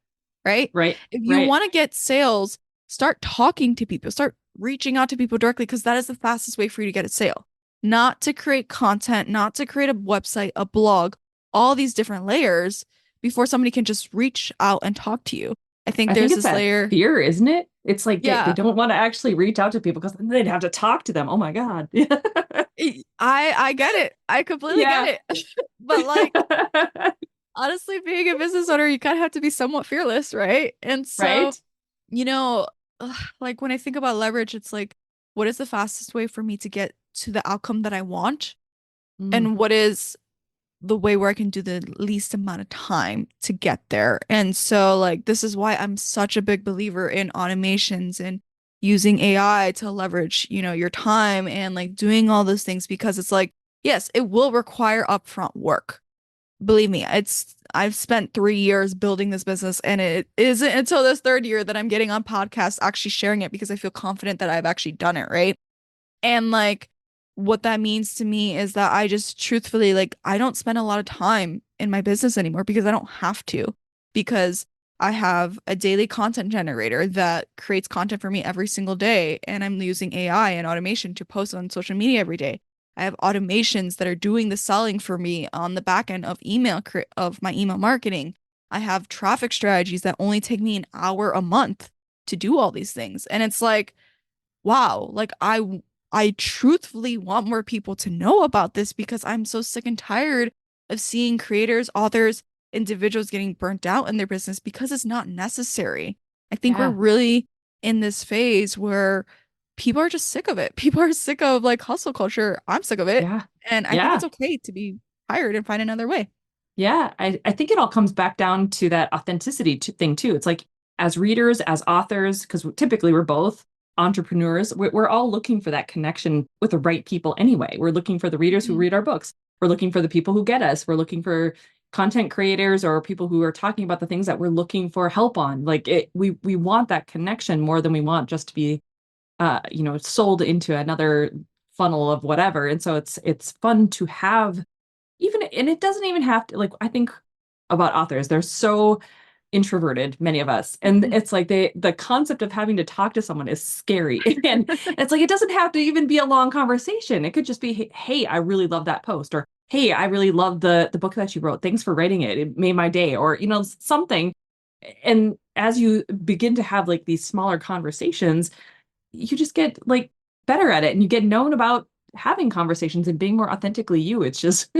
Speaker 2: Right?
Speaker 1: right,
Speaker 2: If you
Speaker 1: right.
Speaker 2: want to get sales, start talking to people, start reaching out to people directly because that is the fastest way for you to get a sale. Not to create content, not to create a website, a blog, all these different layers before somebody can just reach out and talk to you. I think
Speaker 1: I think
Speaker 2: there's
Speaker 1: it's
Speaker 2: this
Speaker 1: that
Speaker 2: layer.
Speaker 1: fear, isn't it? It's like they
Speaker 2: Yeah,
Speaker 1: don't want to actually reach out to people because then they'd have to talk to them. Oh my God.
Speaker 2: I get it. I completely get
Speaker 1: Yeah.
Speaker 2: it. But like honestly, being a business owner, you kind of have to be somewhat fearless, right? And so,
Speaker 1: Right?
Speaker 2: you know, like when I think about leverage, it's like, what is the fastest way for me to get to the outcome that I want?
Speaker 1: Mm,
Speaker 2: And what is the way where I can do the least amount of time to get there. And so, like, this is why I'm such a big believer in automations and using AI to leverage, your time and like doing all those things because it's like, yes, it will require upfront work. Believe me, I've spent 3 years building this business, and it isn't until this third year that I'm getting on podcasts actually sharing it because I feel confident that I've actually done it, right? And like what that means to me is that I just truthfully like I don't spend a lot of time in my business anymore because I don't have to because I have a daily content generator that creates content for me every single day and I'm using AI and automation to post on social media every day. I have automations that are doing the selling for me on the back end of of my email marketing. I have traffic strategies that only take me an hour a month to do all these things. And it's like wow, like I truthfully want more people to know about this because I'm so sick and tired of seeing creators, authors, individuals getting burnt out in their business because it's not necessary. I think we're
Speaker 1: yeah.
Speaker 2: really in this phase where people are just sick of it. People are sick of like hustle culture. I'm sick of it.
Speaker 1: Yeah.
Speaker 2: And I think it's
Speaker 1: Yeah.
Speaker 2: okay to be tired and find another way.
Speaker 1: Yeah, I think it all comes back down to that authenticity thing too. It's like as readers, as authors, because typically we're both entrepreneurs, we're all looking for that connection with the right people anyway. We're looking for the readers who
Speaker 2: Mhm.
Speaker 1: read our books. We're looking for the people who get us. We're looking for content creators or people who are talking about the things that we're looking for help on. Like we want that connection more than we want just to be sold into another funnel of whatever. And so it's fun to have even, and it doesn't even have to, like, I think about authors, they're so introverted, many of us, and
Speaker 2: Mhm.
Speaker 1: it's like the concept of having to talk to someone is scary. And it's like it doesn't have to even be a long conversation. It could just be, hey, I really love that post, or hey, I really love the book that you wrote, thanks for writing it made my day, or something. And as you begin to have like these smaller conversations, you just get like better at it, and you get known about having conversations and being more authentically you. It's just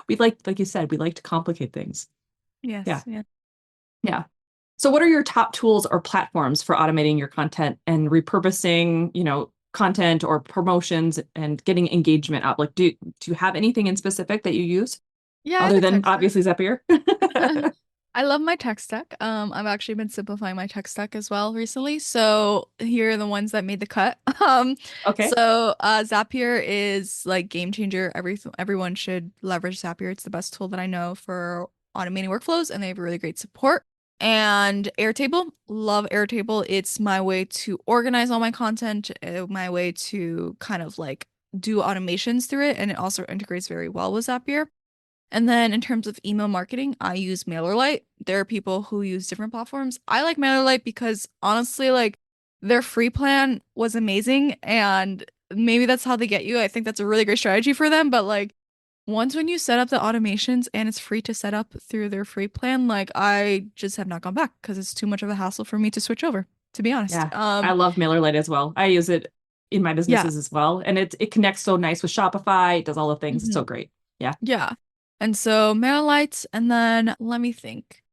Speaker 1: we like you said, we like to complicate things. Yeah.
Speaker 2: Yes, yeah.
Speaker 1: Yeah. So what are your top tools or platforms for automating your content and repurposing, content or promotions and getting engagement up? Like, do you have anything in specific that you use
Speaker 2: Yeah, I have
Speaker 1: other
Speaker 2: a
Speaker 1: than
Speaker 2: tech stack.
Speaker 1: obviously Zapier?
Speaker 2: I love my tech stack. I've actually been simplifying my tech stack as well recently. So here are the ones that made the cut.
Speaker 1: Okay.
Speaker 2: Zapier is like game changer. Everyone should leverage Zapier. It's the best tool that I know for automating workflows, and they have really great support. And Airtable, love Airtable. It's my way to organize all my content, my way to kind of like do automations through it, and it also integrates very well with Zapier. And then in terms of email marketing, I use MailerLite. There are people who use different platforms. I like MailerLite because honestly, like their free plan was amazing and maybe that's how they get you. I think that's a really great strategy for them, but like once when you set up the automations and it's free to set up through their free plan, like I just have not gone back because it's too much of a hassle for me to switch over, to be honest.
Speaker 1: Yeah. I love MailerLite as well. I use it in my
Speaker 2: Yeah.
Speaker 1: businesses as well. And it connects so nice with Shopify. It does all the things. It's so
Speaker 2: Mhm.
Speaker 1: great. Yeah.
Speaker 2: Yeah. And so MailerLite, and then let me think.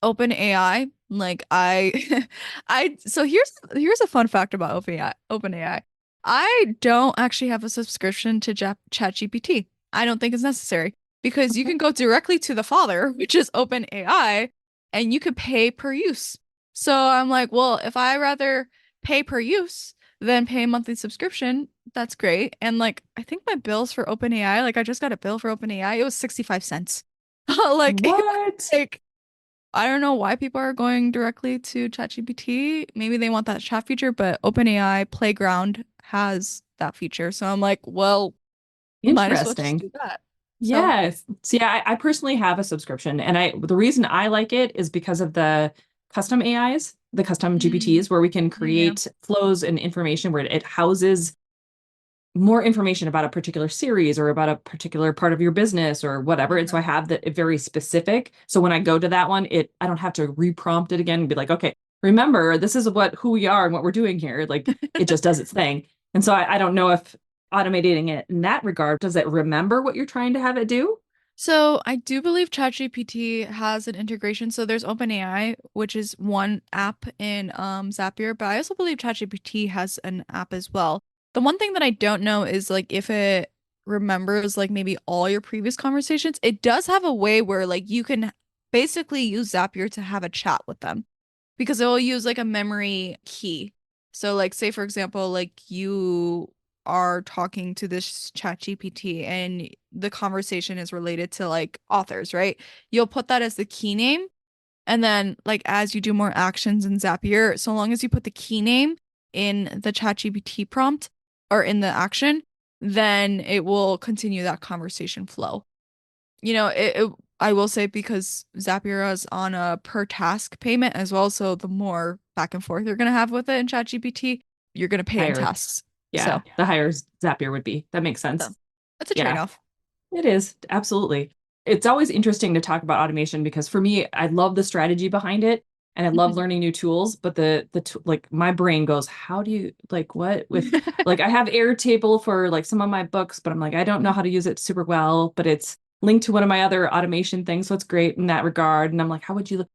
Speaker 2: OpenAI, like I I so here's a fun fact about OpenAI. I don't actually have a subscription to ChatGPT. I don't think it's necessary because you
Speaker 1: Okay.
Speaker 2: can go directly to the father, which is OpenAI, and you could pay per use. So I'm like, well, if I rather pay per use than pay a monthly subscription, that's great. And like I think my bills for OpenAI, like I just got a bill for OpenAI, it was 65 cents. Like it was
Speaker 1: What?
Speaker 2: like I don't know why people are going directly to ChatGPT. Maybe they want that chat feature, but OpenAI Playground has that feature. So I'm like, well, might as well just
Speaker 1: Interesting.
Speaker 2: do that. So,
Speaker 1: Yes. See, I personally have a subscription, and the reason I like it is because of the custom AIs, the custom
Speaker 2: mm,
Speaker 1: GPTs, where we can
Speaker 2: yeah.
Speaker 1: create flows and information where it houses more information about a particular series or about a particular part of your business or whatever. And so I
Speaker 2: Mhm.
Speaker 1: have that very specific. So when I go to that one, I don't have to reprompt it again and be like, okay, remember, this is who we are and what we're doing here. Like it just does its thing. And so I don't know if automating it in that regard, does it remember what you're trying to have it do?
Speaker 2: So I do believe ChatGPT has an integration. So there's OpenAI, which is one app in Zapier, but I also believe ChatGPT has an app as well. The one thing that I don't know is like if it remembers like maybe all your previous conversations. It does have a way where like you can basically use Zapier to have a chat with them because it will use like a memory key. So like say for example, like you are talking to this chat GPT and the conversation is related to like authors, right? You'll put that as the key name. And then like as you do more actions in Zapier, so long as you put the key name in the chat GPT prompt or in the action, then it will continue that conversation flow. I will say because Zapier is on a per task payment as well, so the more back and forth you're gonna have with it in ChatGPT, you're gonna pay in
Speaker 1: Higher.
Speaker 2: tasks.
Speaker 1: Yeah.
Speaker 2: So,
Speaker 1: The higher Zapier would be. That makes
Speaker 2: so
Speaker 1: sense.
Speaker 2: that's a
Speaker 1: Yeah.
Speaker 2: trade-off.
Speaker 1: It is, absolutely. It's always interesting to talk about automation because for me, I love the strategy behind it and I love learning new tools, but like my brain goes, how do you like what with like I have Airtable for like some of my books, but I'm like I don't know how to use it super well, but it's linked to one of my other automation things, so it's great in that regard. And I'm like, how would you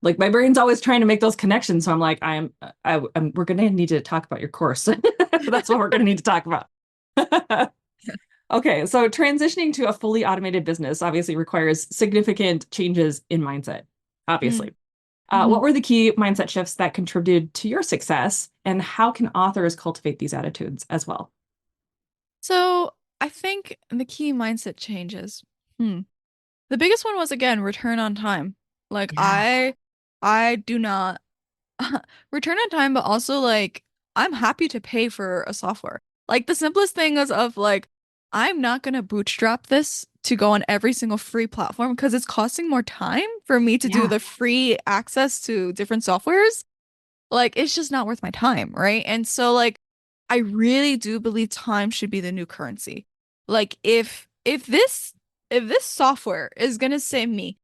Speaker 1: like my brain's always trying to make those connections. So I'm like, we're gonna need to talk about your course. That's what we're gonna need to talk about. Okay, so transitioning to a fully automated business obviously requires significant changes in mindset, obviously.
Speaker 2: Mm-hmm.
Speaker 1: What were the key mindset shifts that contributed to your success, and how can authors cultivate these attitudes as well?
Speaker 2: So I think the key mindset changes. Hmm. The biggest one was again return on time. Like
Speaker 1: Yeah.
Speaker 2: I do not return on time, but also like I'm happy to pay for a software. Like the simplest thing is of like I'm not gonna bootstrap this to go on every single free platform because it's costing more time for me to do
Speaker 1: Yeah.
Speaker 2: the free access to different softwares. Like it's just not worth my time, right? And so like I really do believe time should be the new currency. Like if this software is gonna save me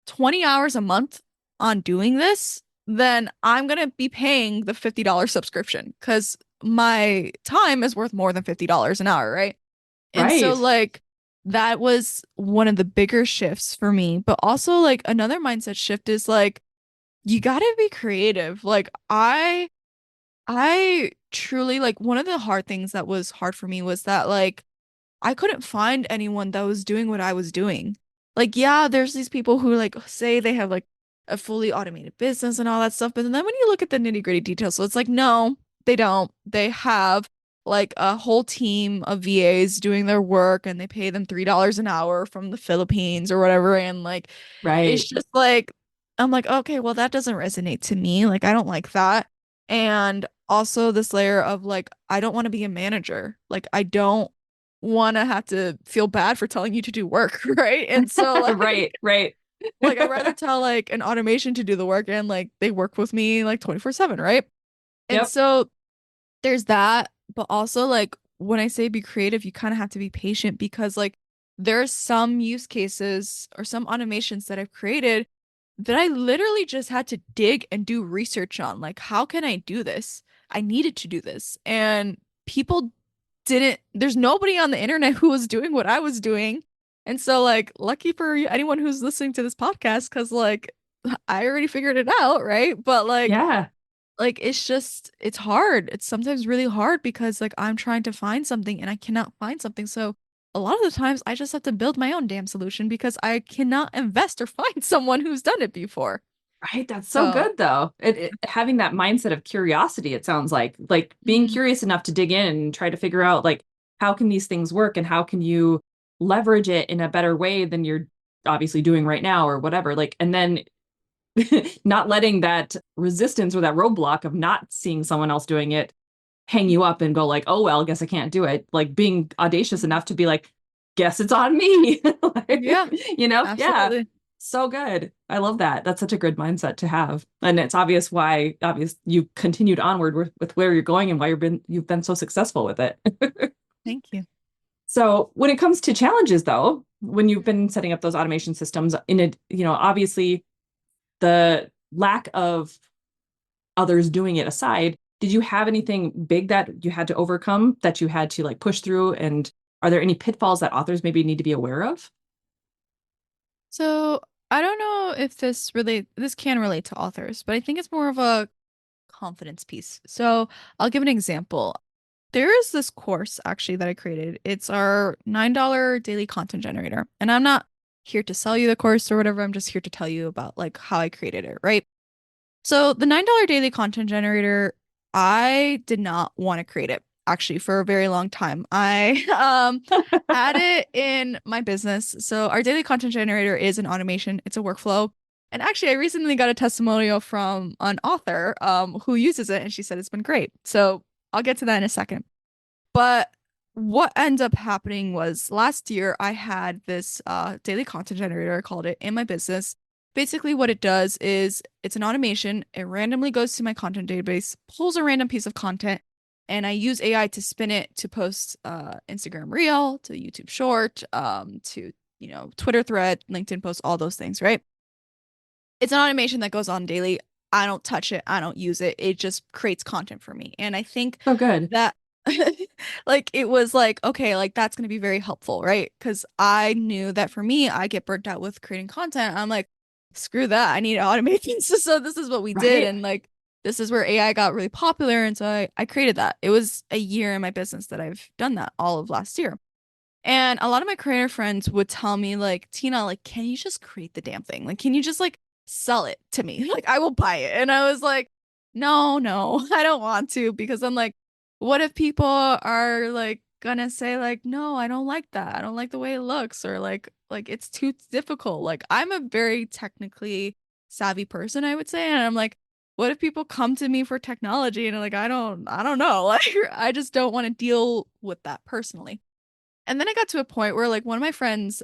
Speaker 2: 20 hours a month on doing this, then I'm gonna be paying the $50 subscription because my time is worth more than $50 an hour, right? And so
Speaker 1: Right.
Speaker 2: like that was one of the bigger shifts for me. But also like another mindset shift is like you gotta be creative. Like I truly like one of the hard things that was hard for me was that like I couldn't find anyone that was doing what I was doing. Like, yeah, there's these people who like say they have like a fully automated business and all that stuff, but then when you look at the nitty-gritty details, so it's like, no, they don't. They have like a whole team of VAs doing their work and they pay them $3 an hour from the Philippines or whatever. And like, it's
Speaker 1: Right.
Speaker 2: just like, I'm like, okay, well, that doesn't resonate to me. Like, I don't like that. And also this layer of like, I don't want to be a manager. Like, I don't want to have to feel bad for telling you to do work, right? And so
Speaker 1: Right, right.
Speaker 2: like I'd rather tell like an automation to do the work and like they work with me like 24/7, right? And
Speaker 1: Yep.
Speaker 2: so there's that, but also like when I say be creative, you kind of have to be patient because like there's some use cases or some automations that I've created that I literally just had to dig and do research on. Like, how can I do this? I needed to do this. And people didn't, there's nobody on the internet who was doing what I was doing. And so, like, lucky for anyone who's listening to this podcast, because like I already figured it out, right? But
Speaker 1: Yeah.
Speaker 2: it's just it's hard. It's sometimes really hard because like I'm trying to find something and I cannot find something. So a lot of the times I just have to build my own damn solution because I cannot invest or find someone who's done it before.
Speaker 1: Right. That's so
Speaker 2: So,
Speaker 1: good though. Having that mindset of curiosity, it sounds like being
Speaker 2: mhm.
Speaker 1: curious enough to dig in and try to figure out like how can these things work and how can you leverage it in a better way than you're obviously doing right now or whatever. Like, and then not letting that resistance or that roadblock of not seeing someone else doing it hang you up and go like, oh, well, I guess I can't do it. Like being audacious
Speaker 2: Mhm.
Speaker 1: enough to be like, guess it's on me.
Speaker 2: Yeah,
Speaker 1: Like, yeah.
Speaker 2: absolutely.
Speaker 1: So good. I love that. That's such a good mindset to have. And it's obvious you continued onward with where you're going and why you've been so successful with it.
Speaker 2: Thank you.
Speaker 1: So when it comes to challenges though, when you've been setting up those automation systems in it, obviously the lack of others doing it aside, did you have anything big that you had to overcome that you had to like push through? And are there any pitfalls that authors maybe need to be aware of?
Speaker 2: So I don't know if this can relate to authors, but I think it's more of a confidence piece. So I'll give an example. There is this course actually that I created. It's our $9 daily content generator. And I'm not here to sell you the course or whatever. I'm just here to tell you about like how I created it, right? So the $9 daily content generator, I did not want to create it actually for a very long time. I had it in my business. So our daily content generator is an automation, it's a workflow. And actually, I recently got a testimonial from an author who uses it, and she said it's been great. So I'll get to that in a second. But what ended up happening was last year I had this daily content generator, I called it, in my business. Basically, what it does is it's an automation. It randomly goes to my content database, pulls a random piece of content, and I use AI to spin it to post Instagram Reel, to YouTube Short, to Twitter thread, LinkedIn post, all those things, right? It's an automation that goes on daily. I don't touch it. I don't use it. It just creates content for me. And I think
Speaker 1: Oh, good.
Speaker 2: that like it was like, okay, like that's going to be very helpful, right? Because I knew that for me, I get burnt out with creating content. I'm like, screw that. I need to automate things. So this is what we did.
Speaker 1: Right.
Speaker 2: And like, this is where AI got really popular. And so I created that. It was a year in my business that I've done that all of last year. And a lot of my creator friends would tell me, like, Tina, like, can you just create the damn thing? Like, can you just like sell it to me? Like, I will buy it. And I was like, no, no, I don't want to because I'm like, what if people are like gonna say, like, no, I don't like that. I don't like the way it looks, or like it's too difficult. Like, I'm a very technically savvy person, I would say. And I'm like, what if people come to me for technology and like, I don't know. Like, I just don't want to deal with that personally. And then I got to a point where like one of my friends,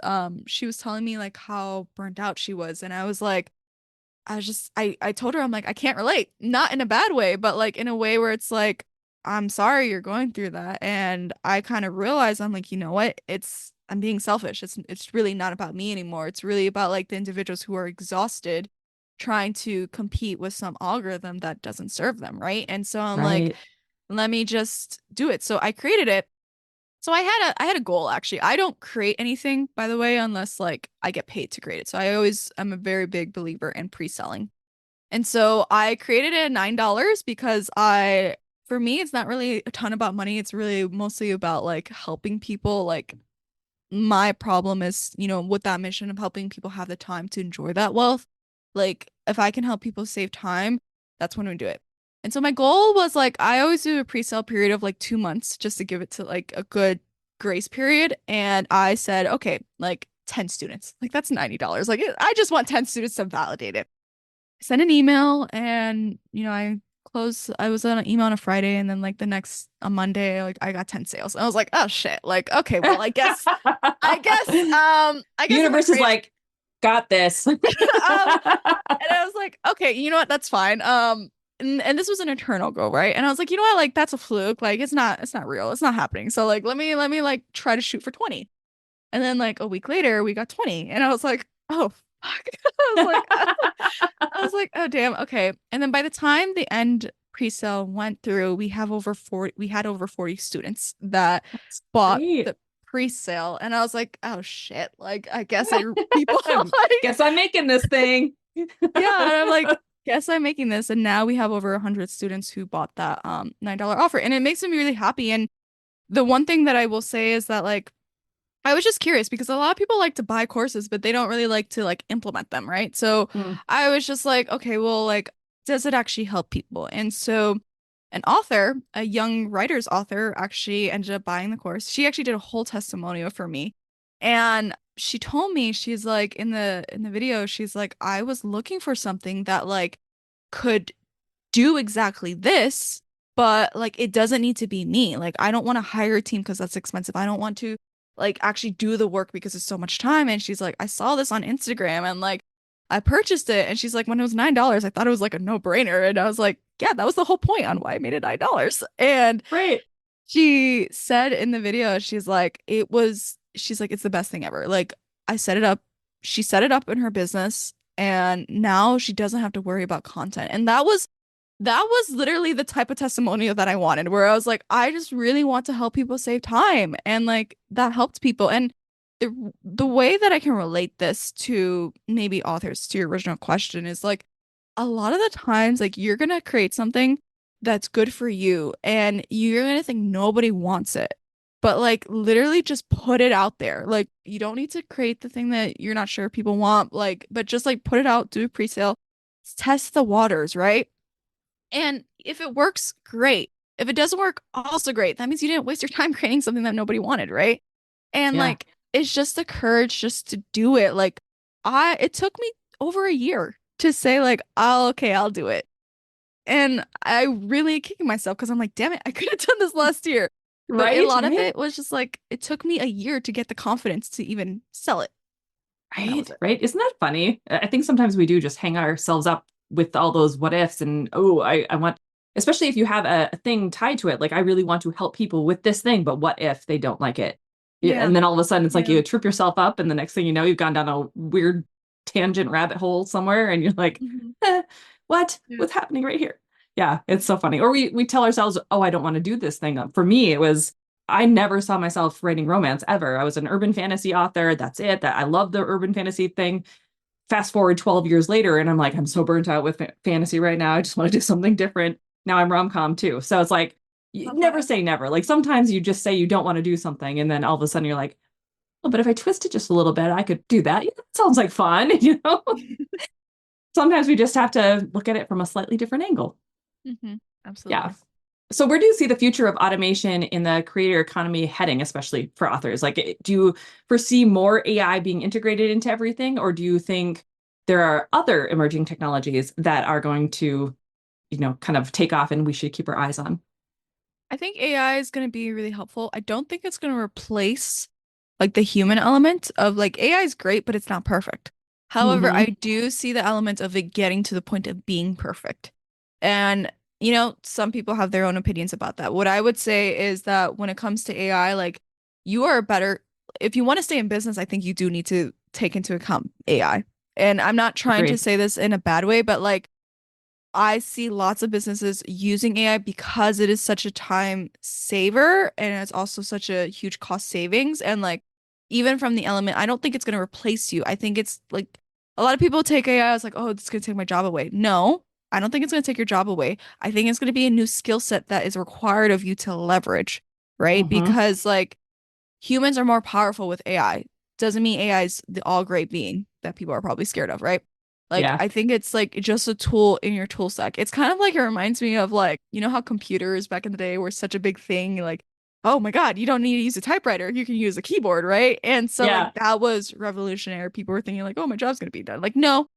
Speaker 2: she was telling me like how burnt out she was. And I was like, I told her, I'm like, I can't relate. Not in a bad way, but like in a way where it's like, I'm sorry you're going through that. And I kind of realized I'm like, you know what? I'm being selfish. It's really not about me anymore. It's really about like the individuals who are exhausted trying to compete with some algorithm that doesn't serve them, right? And so I'm like,
Speaker 1: Right.
Speaker 2: let me just do it. So I created it. So I had a goal actually. I don't create anything, by the way, unless like I get paid to create it. So I'm a very big believer in pre-selling. And so I created it at $9 because for me it's not really a ton about money. It's really mostly about like helping people. Like my problem is, with that mission of helping people have the time to enjoy that wealth. Like if I can help people save time, that's when we do it. And so my goal was like I always do a pre-sale period of like 2 months just to give it to like a good grace period. And I said, okay, like 10 students. Like that's $90. Like I just want 10 students to validate it. sent an email and I was on an email on a Friday and then like the next a Monday like I got 10 sales. And I was like, oh shit. Like, okay, well, I guess I'm a
Speaker 1: Universe is
Speaker 2: creative.
Speaker 1: like, got this.
Speaker 2: And I was like, okay, you know what? That's fine. And this was an internal goal, right? And I was like, you know what? Like that's a fluke. Like it's not real. It's not happening. So like let me like try to shoot for 20. And then like a week later, we got 20. And I was like, oh fuck. I was like, oh damn, okay. And then by the time the end pre-sale went through, we had over 40 students that
Speaker 1: That's
Speaker 2: bought
Speaker 1: great.
Speaker 2: the pre-sale. And I was like, oh shit. Like I guess I people like
Speaker 1: Guess I'm making this thing.
Speaker 2: yeah, and I'm like, guess I'm making this. And now we have over 100 students who bought that $9 offer. And it makes me really happy. And the one thing that I will say is that like I was just curious because a lot of people like to buy courses, but they don't really like to like implement them, right? So
Speaker 1: Mm,
Speaker 2: I was just like, okay, well, like, does it actually help people? And so an author, a young writer's author, actually ended up buying the course. She actually did a whole testimonial for me. And she told me, she's like in the video, she's like, I was looking for something that like could do exactly this, but like it doesn't need to be me. Like I don't want to hire a team because that's expensive. I don't want to like actually do the work because it's so much time. And she's like, I saw this on Instagram and like I purchased it. And she's like, when it was $9, I thought it was like a no-brainer. And I was like, yeah, that was the whole point on why I made it $9. And
Speaker 1: great.
Speaker 2: she said in the video, she's like, it's the best thing ever. Like I set it up, she set it up in her business, and now she doesn't have to worry about content. And that was literally the type of testimonial that I wanted, where I was like, I just really want to help people save time. And like that helped people. And the way that I can relate this to maybe authors to your original question is like a lot of the times, like you're gonna create something that's good for you and you're gonna think nobody wants it. But like literally just put it out there. Like you don't need to create the thing that you're not sure people want, like, but just like put it out, do a pre-sale, test the waters, right? And if it works, great. If it doesn't work, also great. That means you didn't waste your time creating something that nobody wanted, right? And
Speaker 1: Yeah.
Speaker 2: like it's just the courage just to do it. Like it took me over a year to say like, oh, okay, I'll do it. And I really kicking myself because I'm like, damn it, I could have done this last year. But a
Speaker 1: Right,
Speaker 2: lot of
Speaker 1: right,
Speaker 2: it was just like it took me a year to get the confidence to even sell it. And that was
Speaker 1: right,
Speaker 2: it.
Speaker 1: right. Isn't that funny? I think sometimes we do just hang ourselves up with all those what ifs and oh, I want, especially if you have a thing tied to it. Like I really want to help people with this thing, but what if they don't like it? Yeah,
Speaker 2: Yeah.
Speaker 1: and then all of a sudden it's like
Speaker 2: Yeah.
Speaker 1: you trip yourself up, and the next thing you know, you've gone down a weird tangent rabbit hole somewhere, and you're like,
Speaker 2: Mhm.
Speaker 1: what?
Speaker 2: Yeah.
Speaker 1: What's happening right here? Yeah, it's so funny. Or we tell ourselves, oh, I don't want to do this thing. For me, it was I never saw myself writing romance ever. I was an urban fantasy author. That's it. That I love the urban fantasy thing. Fast forward 12 years later, and I'm like, I'm so burnt out with fantasy right now. I just want to do something different. Now I'm rom-com too. So it's like, you
Speaker 2: Love
Speaker 1: never
Speaker 2: that.
Speaker 1: say never. Like sometimes you just say you don't want to do something, and then all of a sudden you're like, oh, but if I twist it just a little bit, I could do that. Yeah, that sounds like fun. Sometimes we just have to look at it from a slightly different angle. Yeah.
Speaker 2: Absolutely.
Speaker 1: So where do you see the future of automation in the creator economy heading, especially for authors? Like, do you foresee more AI being integrated into everything, or do you think there are other emerging technologies that are going to, kind of take off and we should keep our eyes on?
Speaker 2: I think AI is going to be really helpful. I don't think it's going to replace like the human element of like AI is great, but it's not perfect. However,
Speaker 1: Hmm.
Speaker 2: I do see the element of it getting to the point of being perfect. And, some people have their own opinions about that. What I would say is that when it comes to AI, like you are better, if you want to stay in business, I think you do need to take into account AI. And I'm not trying to
Speaker 1: Agreed.
Speaker 2: say this in a bad way, but like I see lots of businesses using AI because it is such a time saver and it's also such a huge cost savings. And like, even from the element, I don't think it's going to replace you. I think it's like a lot of people take AI as like, oh, it's going to take my job away. No, I don't think it's going to take your job away. I think it's going to be a new skill set that is required of you to leverage, right?
Speaker 1: Hmm.
Speaker 2: Because like humans are more powerful with AI. Doesn't mean AI is the all great being that people are probably scared of, right? Like,
Speaker 1: Yeah.
Speaker 2: I think it's like just a tool in your tool stack. It's kind of like it reminds me of like, how computers back in the day were such a big thing. Like, oh my God, you don't need to use a typewriter. You can use a keyboard, right? And so, like,
Speaker 1: Yeah.
Speaker 2: that was revolutionary. People were thinking, like, oh, my job's going to be done. Like, no,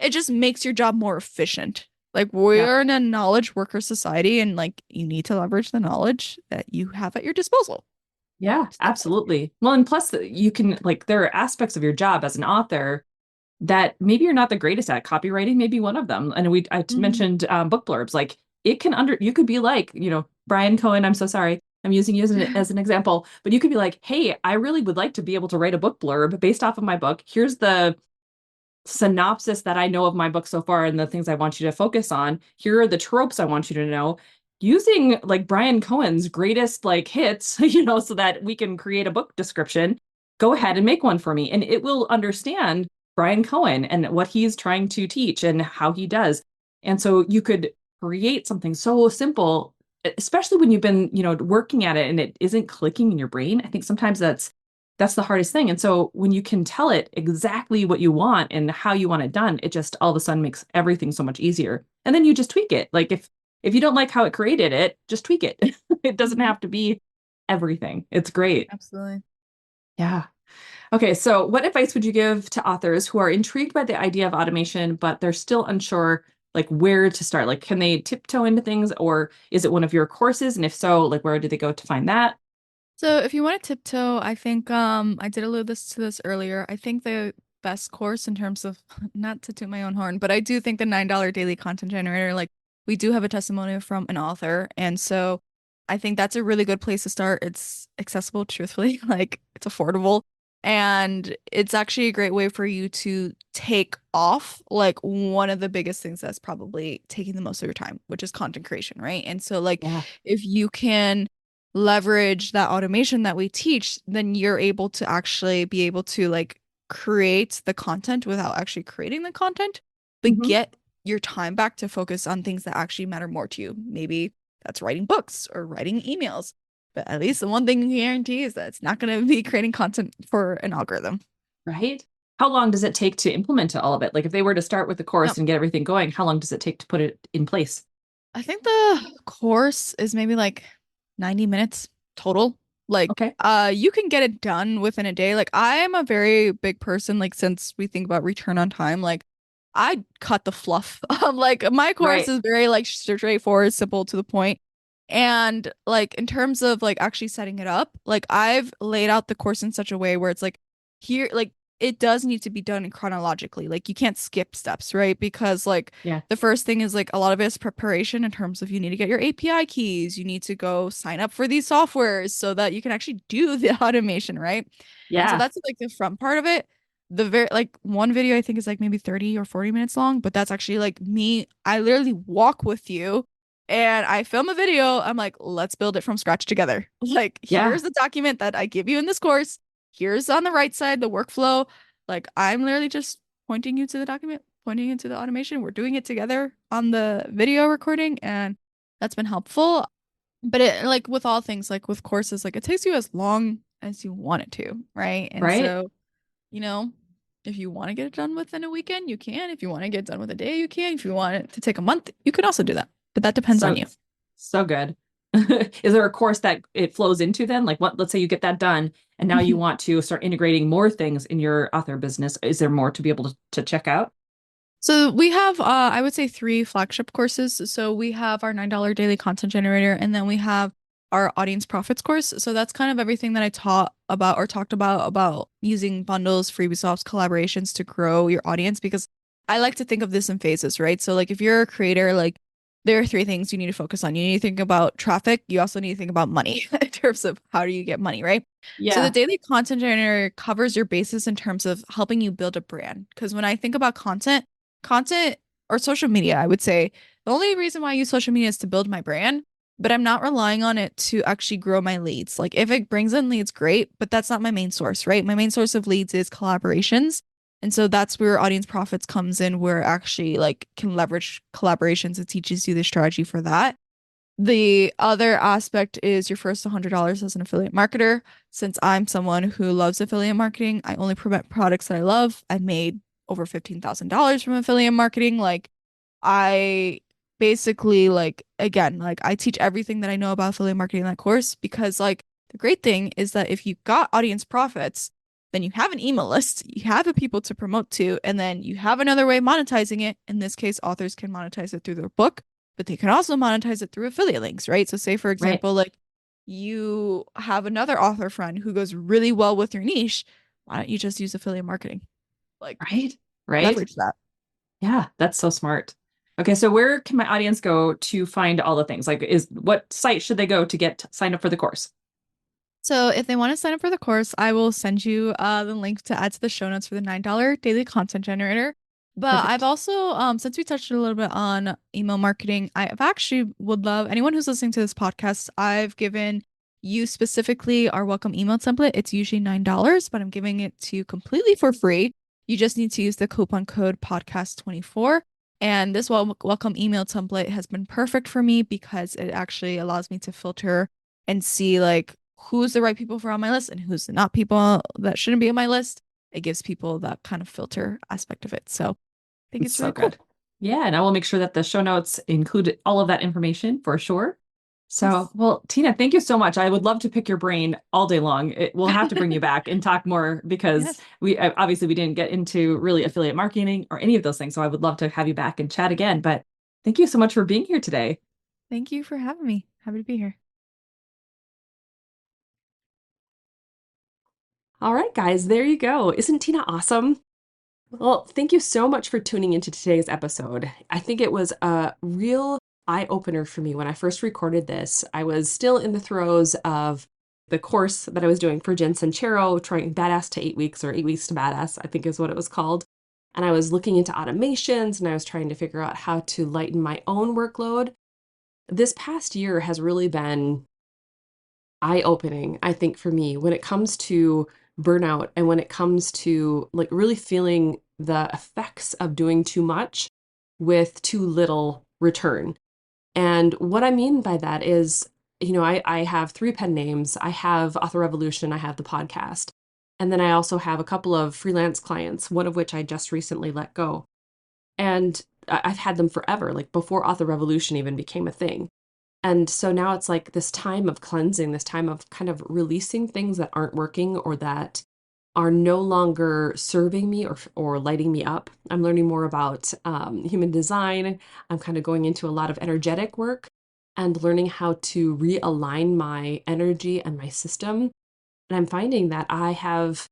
Speaker 2: it just makes your job more efficient. Like
Speaker 1: Yeah.
Speaker 2: we're in a knowledge worker society and like you need to leverage the knowledge that you have at your disposal.
Speaker 1: Yeah, absolutely. Well, and plus you can like there are aspects of your job as an author that maybe you're not the greatest at. Copywriting may be one of them. And
Speaker 2: Mhm.
Speaker 1: mentioned book blurbs. Like it can you could be like, Brian Cohen, I'm so sorry. I'm using you as an example, but you could be like, hey, I really would like to be able to write a book blurb based off of my book. Here's the synopsis that I know of my book so far and the things I want you to focus on. Here are the tropes I want you to know. Using like Brian Cohen's greatest like hits, so that we can create a book description. Go ahead and make one for me. And it will understand Brian Cohen and what he's trying to teach and how he does. And so you could create something so simple, especially when you've been, working at it and it isn't clicking in your brain. I think sometimes that's the hardest thing. And so when you can tell it exactly what you want and how you want it done, it just all of a sudden makes everything so much easier. And then you just tweak it. Like if you don't like how it created it, just tweak it. It doesn't
Speaker 2: Mhm.
Speaker 1: have to be everything. It's great.
Speaker 2: Absolutely.
Speaker 1: Yeah. Okay, so what advice would you give to authors who are intrigued by the idea of automation, but they're still unsure like where to start? Like can they tiptoe into things or is it one of your courses? And if so, like where do they go to find that?
Speaker 2: So if you want to tiptoe, I think I did allude to this earlier. I think the best course in terms of not to toot my own horn, but I do think the $9 daily content generator, like we do have a testimonial from an author. And so I think that's a really good place to start. It's accessible, truthfully, like it's affordable. And it's actually a great way for you to take off like one of the biggest things that's probably taking the most of your time, which is content creation, right? And so like
Speaker 1: Yeah.
Speaker 2: if you can leverage that automation that we teach, then you're able to actually be able to like create the content without actually creating the content, but
Speaker 1: Hmm.
Speaker 2: get your time back to focus on things that actually matter more to you. Maybe that's writing books or writing emails. But at least the one thing you guarantee is that it's not going to be creating content for an algorithm.
Speaker 1: Right? How long does it take to implement all of it? Like if they were to start with the
Speaker 2: No,
Speaker 1: course and get everything going, how long does it take to put it in place?
Speaker 2: I think the course is maybe like 90 minutes total. Like,
Speaker 1: Okay.
Speaker 2: you can get it done within a day. Like, I am a very big person, like, since we think about return on time, like, I cut the fluff. Like, my course
Speaker 1: Right.
Speaker 2: is very, like, straightforward, simple to the point. And, like, in terms of, like, actually setting it up, like, I've laid out the course in such a way where it's like, here, like, it does need to be done chronologically. Like, you can't skip steps, right? Because, like,
Speaker 1: Yeah.
Speaker 2: the first thing is like a lot of it is preparation in terms of you need to get your API keys, you need to go sign up for these softwares so that you can actually do the automation, right? And so
Speaker 1: Yeah.
Speaker 2: that's like the front part of it. The very like one video I think is like maybe 30 or 40 minutes long, but that's actually like me. I literally walk with you and I film a video. I'm like, let's build it from scratch together. Like,
Speaker 1: Yeah.
Speaker 2: here's the document that I give you in this course. Here's on the right side the workflow. Like, I'm literally just pointing you to the document, pointing into the automation. We're doing it together on the video recording, and that's been helpful. But it, like with all things, like with courses, like it takes you as long as you want it to, right? And
Speaker 1: Right?
Speaker 2: so, you know, if you want to get it done within a weekend, you can. If you want to get it done with a day, you can. If you want it to take a month, you can also do that. But that depends on
Speaker 1: So
Speaker 2: you.
Speaker 1: so good. Is there a course that it flows into then? Like what, let's say you get that done and now you want to start integrating more things in your author business. Is there more to be able to check out?
Speaker 2: So we have I would say three flagship courses. So we have our $9 daily content generator and then we have our audience profits course. So that's kind of everything that I taught about or talked about using bundles, freebie softs, collaborations to grow your audience because I like to think of this in phases, right? So like if you're a creator, like there are three things you need to focus on. You need to think about traffic, you also need to think about money in terms of how do you get money, right? So the
Speaker 1: Yeah.
Speaker 2: daily content generator covers your basis in terms of helping you build a brand. Because when I think about content or social media, I would say the only reason why I use social media is to build my brand, but I'm not relying on it to actually grow my leads. Like if it brings in leads, great, but that's not my main source, right? My main source of leads is collaborations. And so that's where audience profits comes in, where actually like can leverage collaborations. It teaches you the strategy for that. The other aspect is your first $100 as an affiliate marketer. Since I'm someone who loves affiliate marketing, I only promote products that I love. I've made over $15,000 from affiliate marketing. Like I basically like again, like I teach everything that I know about affiliate marketing in that course because like the great thing is that if you got audience profits, then you have an email list, you have a people to promote to, and then you have another way of monetizing it. In this case, authors can monetize it through their book, but they can also monetize it through affiliate links, right? So say for
Speaker 1: Right.
Speaker 2: example, like you have another author friend who goes really well with your niche. Why don't you just use affiliate marketing? Like
Speaker 1: Right. Right.
Speaker 2: leverage that.
Speaker 3: Yeah, that's so smart. Okay, so where can my audience go to find all the things? Like, is what site should they go to get signed up for the course?
Speaker 2: So if they want to sign up for the course, I will send you the link to add to the show notes for the $9 daily content generator. But I've
Speaker 3: Perfect.
Speaker 2: also, since we touched a little bit on email marketing, I've actually would love anyone who's listening to this podcast. I've given you specifically our welcome email template. It's usually $9, but I'm giving it to you completely for free. You just need to use the coupon code podcast24. And this welcome email template has been perfect for me because it actually allows me to filter and see like who's the right people for on my list and who's not people that shouldn't be on my list. It gives people that kind of filter aspect of it. So I think
Speaker 3: It's
Speaker 2: it's
Speaker 3: so
Speaker 2: really cool.
Speaker 3: good. Yeah, and I will make sure that the show notes include all of that information for sure. So,
Speaker 2: Yes.
Speaker 3: well, Tina, thank you so much. I would love to pick your brain all day long. We'll have to bring you back and talk more because
Speaker 2: Yes.
Speaker 3: we obviously we didn't get into really affiliate marketing or any of those things. So I would love to have you back and chat again. But thank you so much for being here today.
Speaker 2: Thank you for having me. Happy to be here.
Speaker 1: All right, guys, there you go. Isn't Tina awesome? Well, thank you so much for tuning into today's episode. I think it was a real eye opener for me when I first recorded this. I was still in the throes of the course that I was doing for Jen Sincero, trying Badass to 8 weeks or 8 weeks to Badass, I think is what it was called. And I was looking into automations and I was trying to figure out how to lighten my own workload. This past year has really been eye-opening, I think, for me when it comes to burnout and when it comes to like really feeling the effects of doing too much with too little return. And what I mean by that is, I have three pen names. I have Author Revolution, I have the podcast, and then I also have a couple of freelance clients, one of which I just recently let go. And I've had them forever, like before Author Revolution even became a thing. And so now it's like this time of cleansing, this time of kind of releasing things that aren't working or that are no longer serving me or lighting me up. I'm learning more about human design. I'm kind of going into a lot of energetic work and learning how to realign my energy and my system. And I'm finding that I have,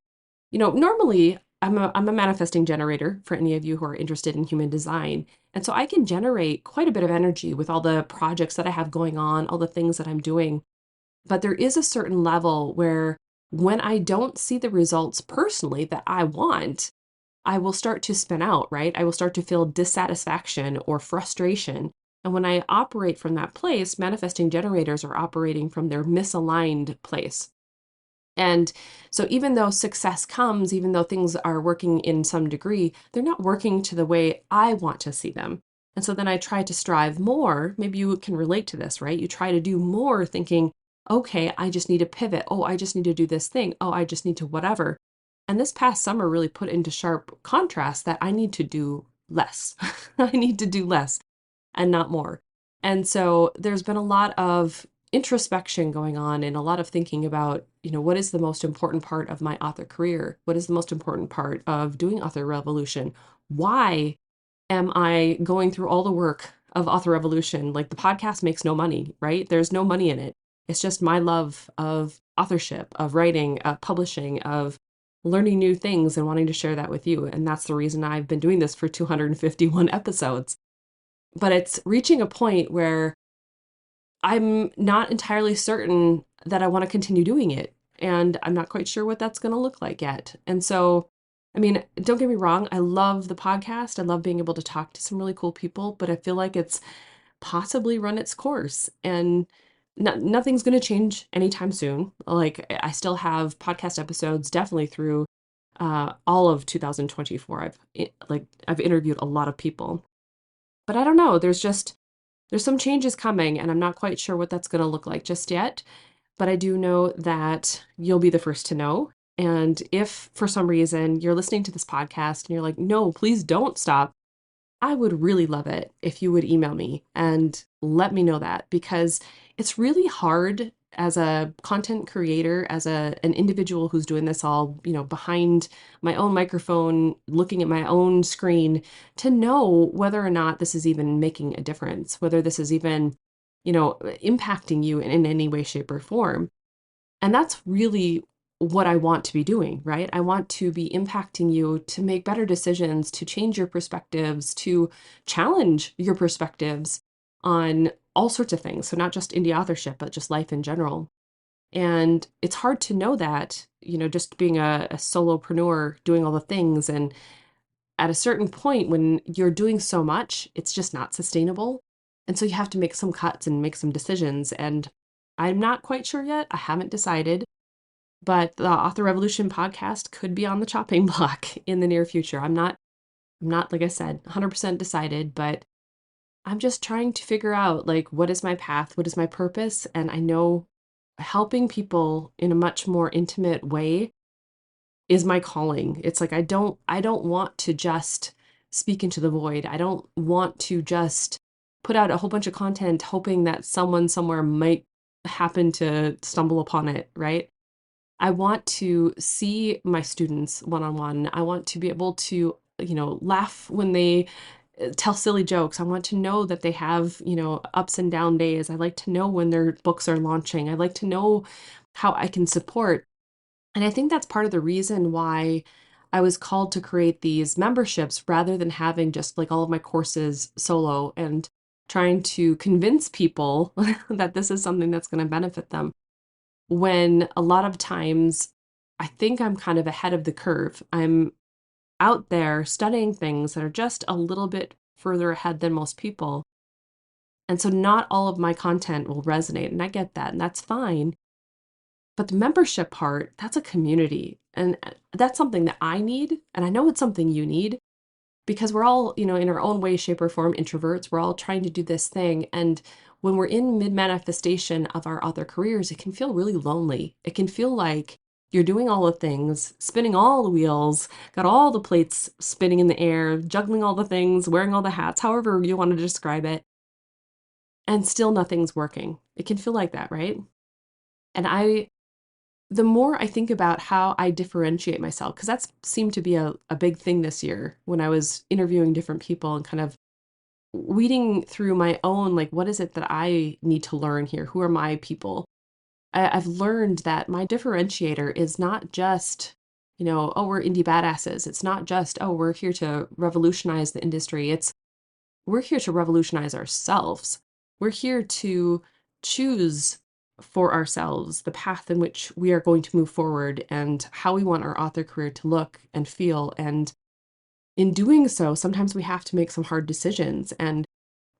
Speaker 1: normally I'm a manifesting generator for any of you who are interested in human design. And so I can generate quite a bit of energy with all the projects that I have going on, all the things that I'm doing. But there is a certain level where when I don't see the results personally that I want, I will start to spin out, right? I will start to feel dissatisfaction or frustration. And when I operate from that place, manifesting generators are operating from their misaligned place. And so even though success comes, even though things are working in some degree, they're not working to the way I want to see them. And so then I try to strive more. Maybe you can relate to this, right? You try to do more thinking, okay, I just need to pivot. Oh, I just need to do this thing. Oh, I just need to whatever. And this past summer really put into sharp contrast that I need to do less. I need to do less and not more. And so there's been a lot of introspection going on and a lot of thinking about, what is the most important part of my author career? What is the most important part of doing Author Revolution? Why am I going through all the work of Author Revolution? Like the podcast makes no money, right? There's no money in it. It's just my love of authorship, of writing, of publishing, of learning new things and wanting to share that with you. And that's the reason I've been doing this for 251 episodes. But it's reaching a point where I'm not entirely certain that I want to continue doing it. And I'm not quite sure what that's going to look like yet. And so, I mean, don't get me wrong. I love the podcast. I love being able to talk to some really cool people, but I feel like it's possibly run its course and nothing's going to change anytime soon. Like I still have podcast episodes definitely through all of 2024. I've interviewed a lot of people, but I don't know. There's some changes coming, and I'm not quite sure what that's going to look like just yet. But I do know that you'll be the first to know. And if for some reason you're listening to this podcast and you're like, no, please don't stop, I would really love it if you would email me and let me know that because it's really hard as a content creator, as an individual who's doing this all, behind my own microphone, looking at my own screen, to know whether or not this is even making a difference, whether this is even, impacting you in any way, shape, or form. And that's really what I want to be doing, right? I want to be impacting you to make better decisions, to change your perspectives, to challenge your perspectives on all sorts of things. So not just indie authorship, but just life in general. And it's hard to know that, just being a solopreneur, doing all the things. And at a certain point when you're doing so much, it's just not sustainable. And so you have to make some cuts and make some decisions. And I'm not quite sure yet. I haven't decided, but the Author Revolution podcast could be on the chopping block in the near future. I'm not, like I said, 100% decided, but I'm just trying to figure out, like, what is my path? What is my purpose? And I know helping people in a much more intimate way is my calling. It's like, I don't want to just speak into the void. I don't want to just put out a whole bunch of content hoping that someone somewhere might happen to stumble upon it, right? I want to see my students one-on-one. I want to be able to, laugh when they tell silly jokes. I want to know that they have, ups and down days. I like to know when their books are launching. I like to know how I can support. And I think that's part of the reason why I was called to create these memberships rather than having just like all of my courses solo and trying to convince people that this is something that's going to benefit them. When a lot of times I think I'm kind of ahead of the curve. I'm out there studying things that are just a little bit further ahead than most people. And so not all of my content will resonate. And I get that, and that's fine. But the membership part, that's a community. And that's something that I need. And I know it's something you need because we're all, in our own way, shape, or form, introverts. We're all trying to do this thing. And when we're in mid-manifestation of our author careers, it can feel really lonely. It can feel like you're doing all the things, spinning all the wheels, got all the plates spinning in the air, juggling all the things, wearing all the hats, however you want to describe it, and still nothing's working. It can feel like that, right? And the more I think about how I differentiate myself, because that's seemed to be a big thing this year when I was interviewing different people and kind of weeding through my own, like, what is it that I need to learn here? Who are my people? I've learned that my differentiator is not just, oh, we're indie badasses. It's not just, oh, we're here to revolutionize the industry. We're here to revolutionize ourselves. We're here to choose for ourselves the path in which we are going to move forward and how we want our author career to look and feel. And in doing so, sometimes we have to make some hard decisions. And,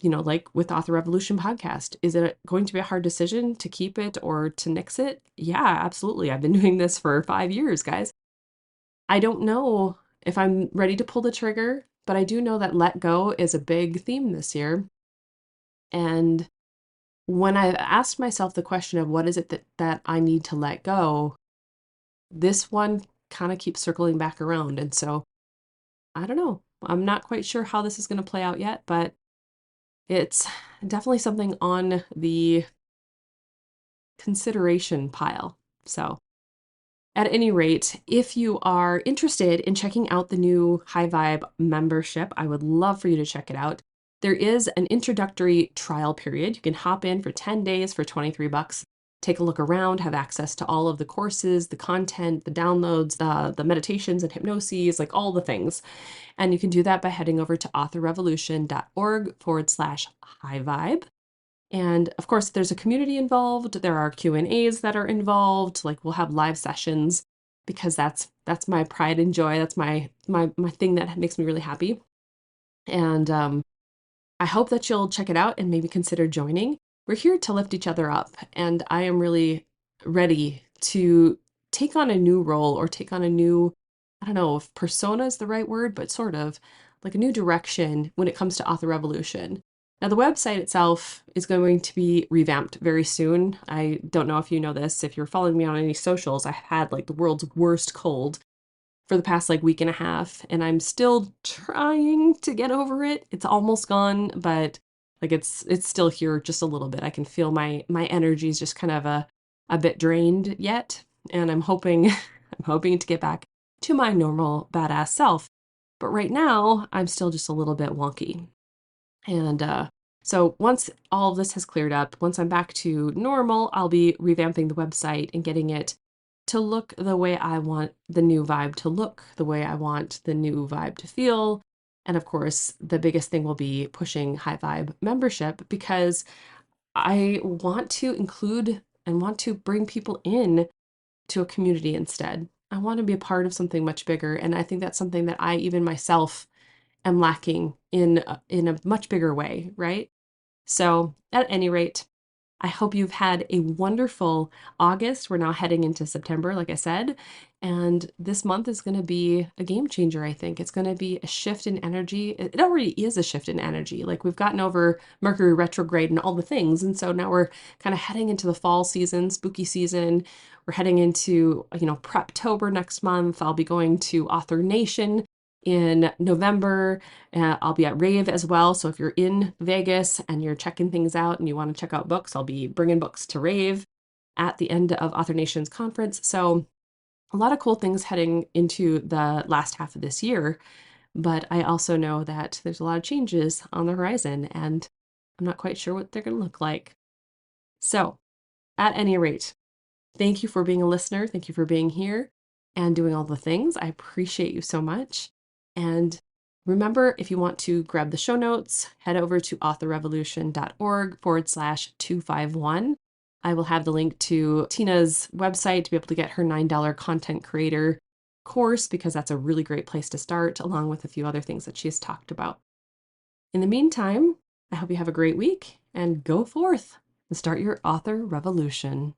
Speaker 1: like with Author Revolution podcast, is it going to be a hard decision to keep it or to nix it? Yeah, absolutely. I've been doing this for 5 years, guys. I don't know if I'm ready to pull the trigger, but I do know that let go is a big theme this year. And when I asked myself the question of what is it that I need to let go, this one kind of keeps circling back around. And so I don't know. I'm not quite sure how this is going to play out yet, but it's definitely something on the consideration pile. So at any rate, if you are interested in checking out the new High Vibe membership, I would love for you to check it out. There is an introductory trial period. You can hop in for 10 days for $23. Take a look around, have access to all of the courses, the content, the downloads, the meditations and hypnoses, like all the things. And you can do that by heading over to authorrevolution.org/high vibe. And of course, there's a community involved. There are Q&As that are involved. Like we'll have live sessions because that's my pride and joy. That's my thing that makes me really happy. And I hope that you'll check it out and maybe consider joining. We're here to lift each other up, and I am really ready to take on a new role or take on a new, I don't know if persona is the right word, but sort of like a new direction when it comes to Author Revolution. Now, the website itself is going to be revamped very soon. I don't know if you know this. If you're following me on any socials, I had like the world's worst cold for the past like week and a half, and I'm still trying to get over it. It's almost gone, but like it's still here just a little bit. I can feel my energies just kind of a bit drained yet, and I'm hoping to get back to my normal badass self. But right now, I'm still just a little bit wonky. And so once all of this has cleared up, once I'm back to normal, I'll be revamping the website and getting it to look the way I want the new vibe to look, the way I want the new vibe to feel. And of course, the biggest thing will be pushing high vibe membership, because I want to include and want to bring people in to a community instead. I want to be a part of something much bigger. And I think that's something that I even myself am lacking in a much bigger way, right? So at any rate, I hope you've had a wonderful August. We're now heading into September, like I said, and this month is going to be a game changer, I think. It's going to be a shift in energy. It already is a shift in energy. Like, we've gotten over Mercury retrograde and all the things, and so now we're kind of heading into the fall season, spooky season. We're heading into, Preptober next month. I'll be going to Author Nation in November. I'll be at Rave as well. So if you're in Vegas and you're checking things out and you want to check out books, I'll be bringing books to Rave at the end of Author Nation's conference. So a lot of cool things heading into the last half of this year. But I also know that there's a lot of changes on the horizon, and I'm not quite sure what they're going to look like. So at any rate, thank you for being a listener. Thank you for being here and doing all the things. I appreciate you so much. And remember, if you want to grab the show notes, head over to authorrevolution.org/251. I will have the link to Tina's website to be able to get her $9 content creator course, because that's a really great place to start, along with a few other things that she has talked about. In the meantime, I hope you have a great week, and go forth and start your author revolution.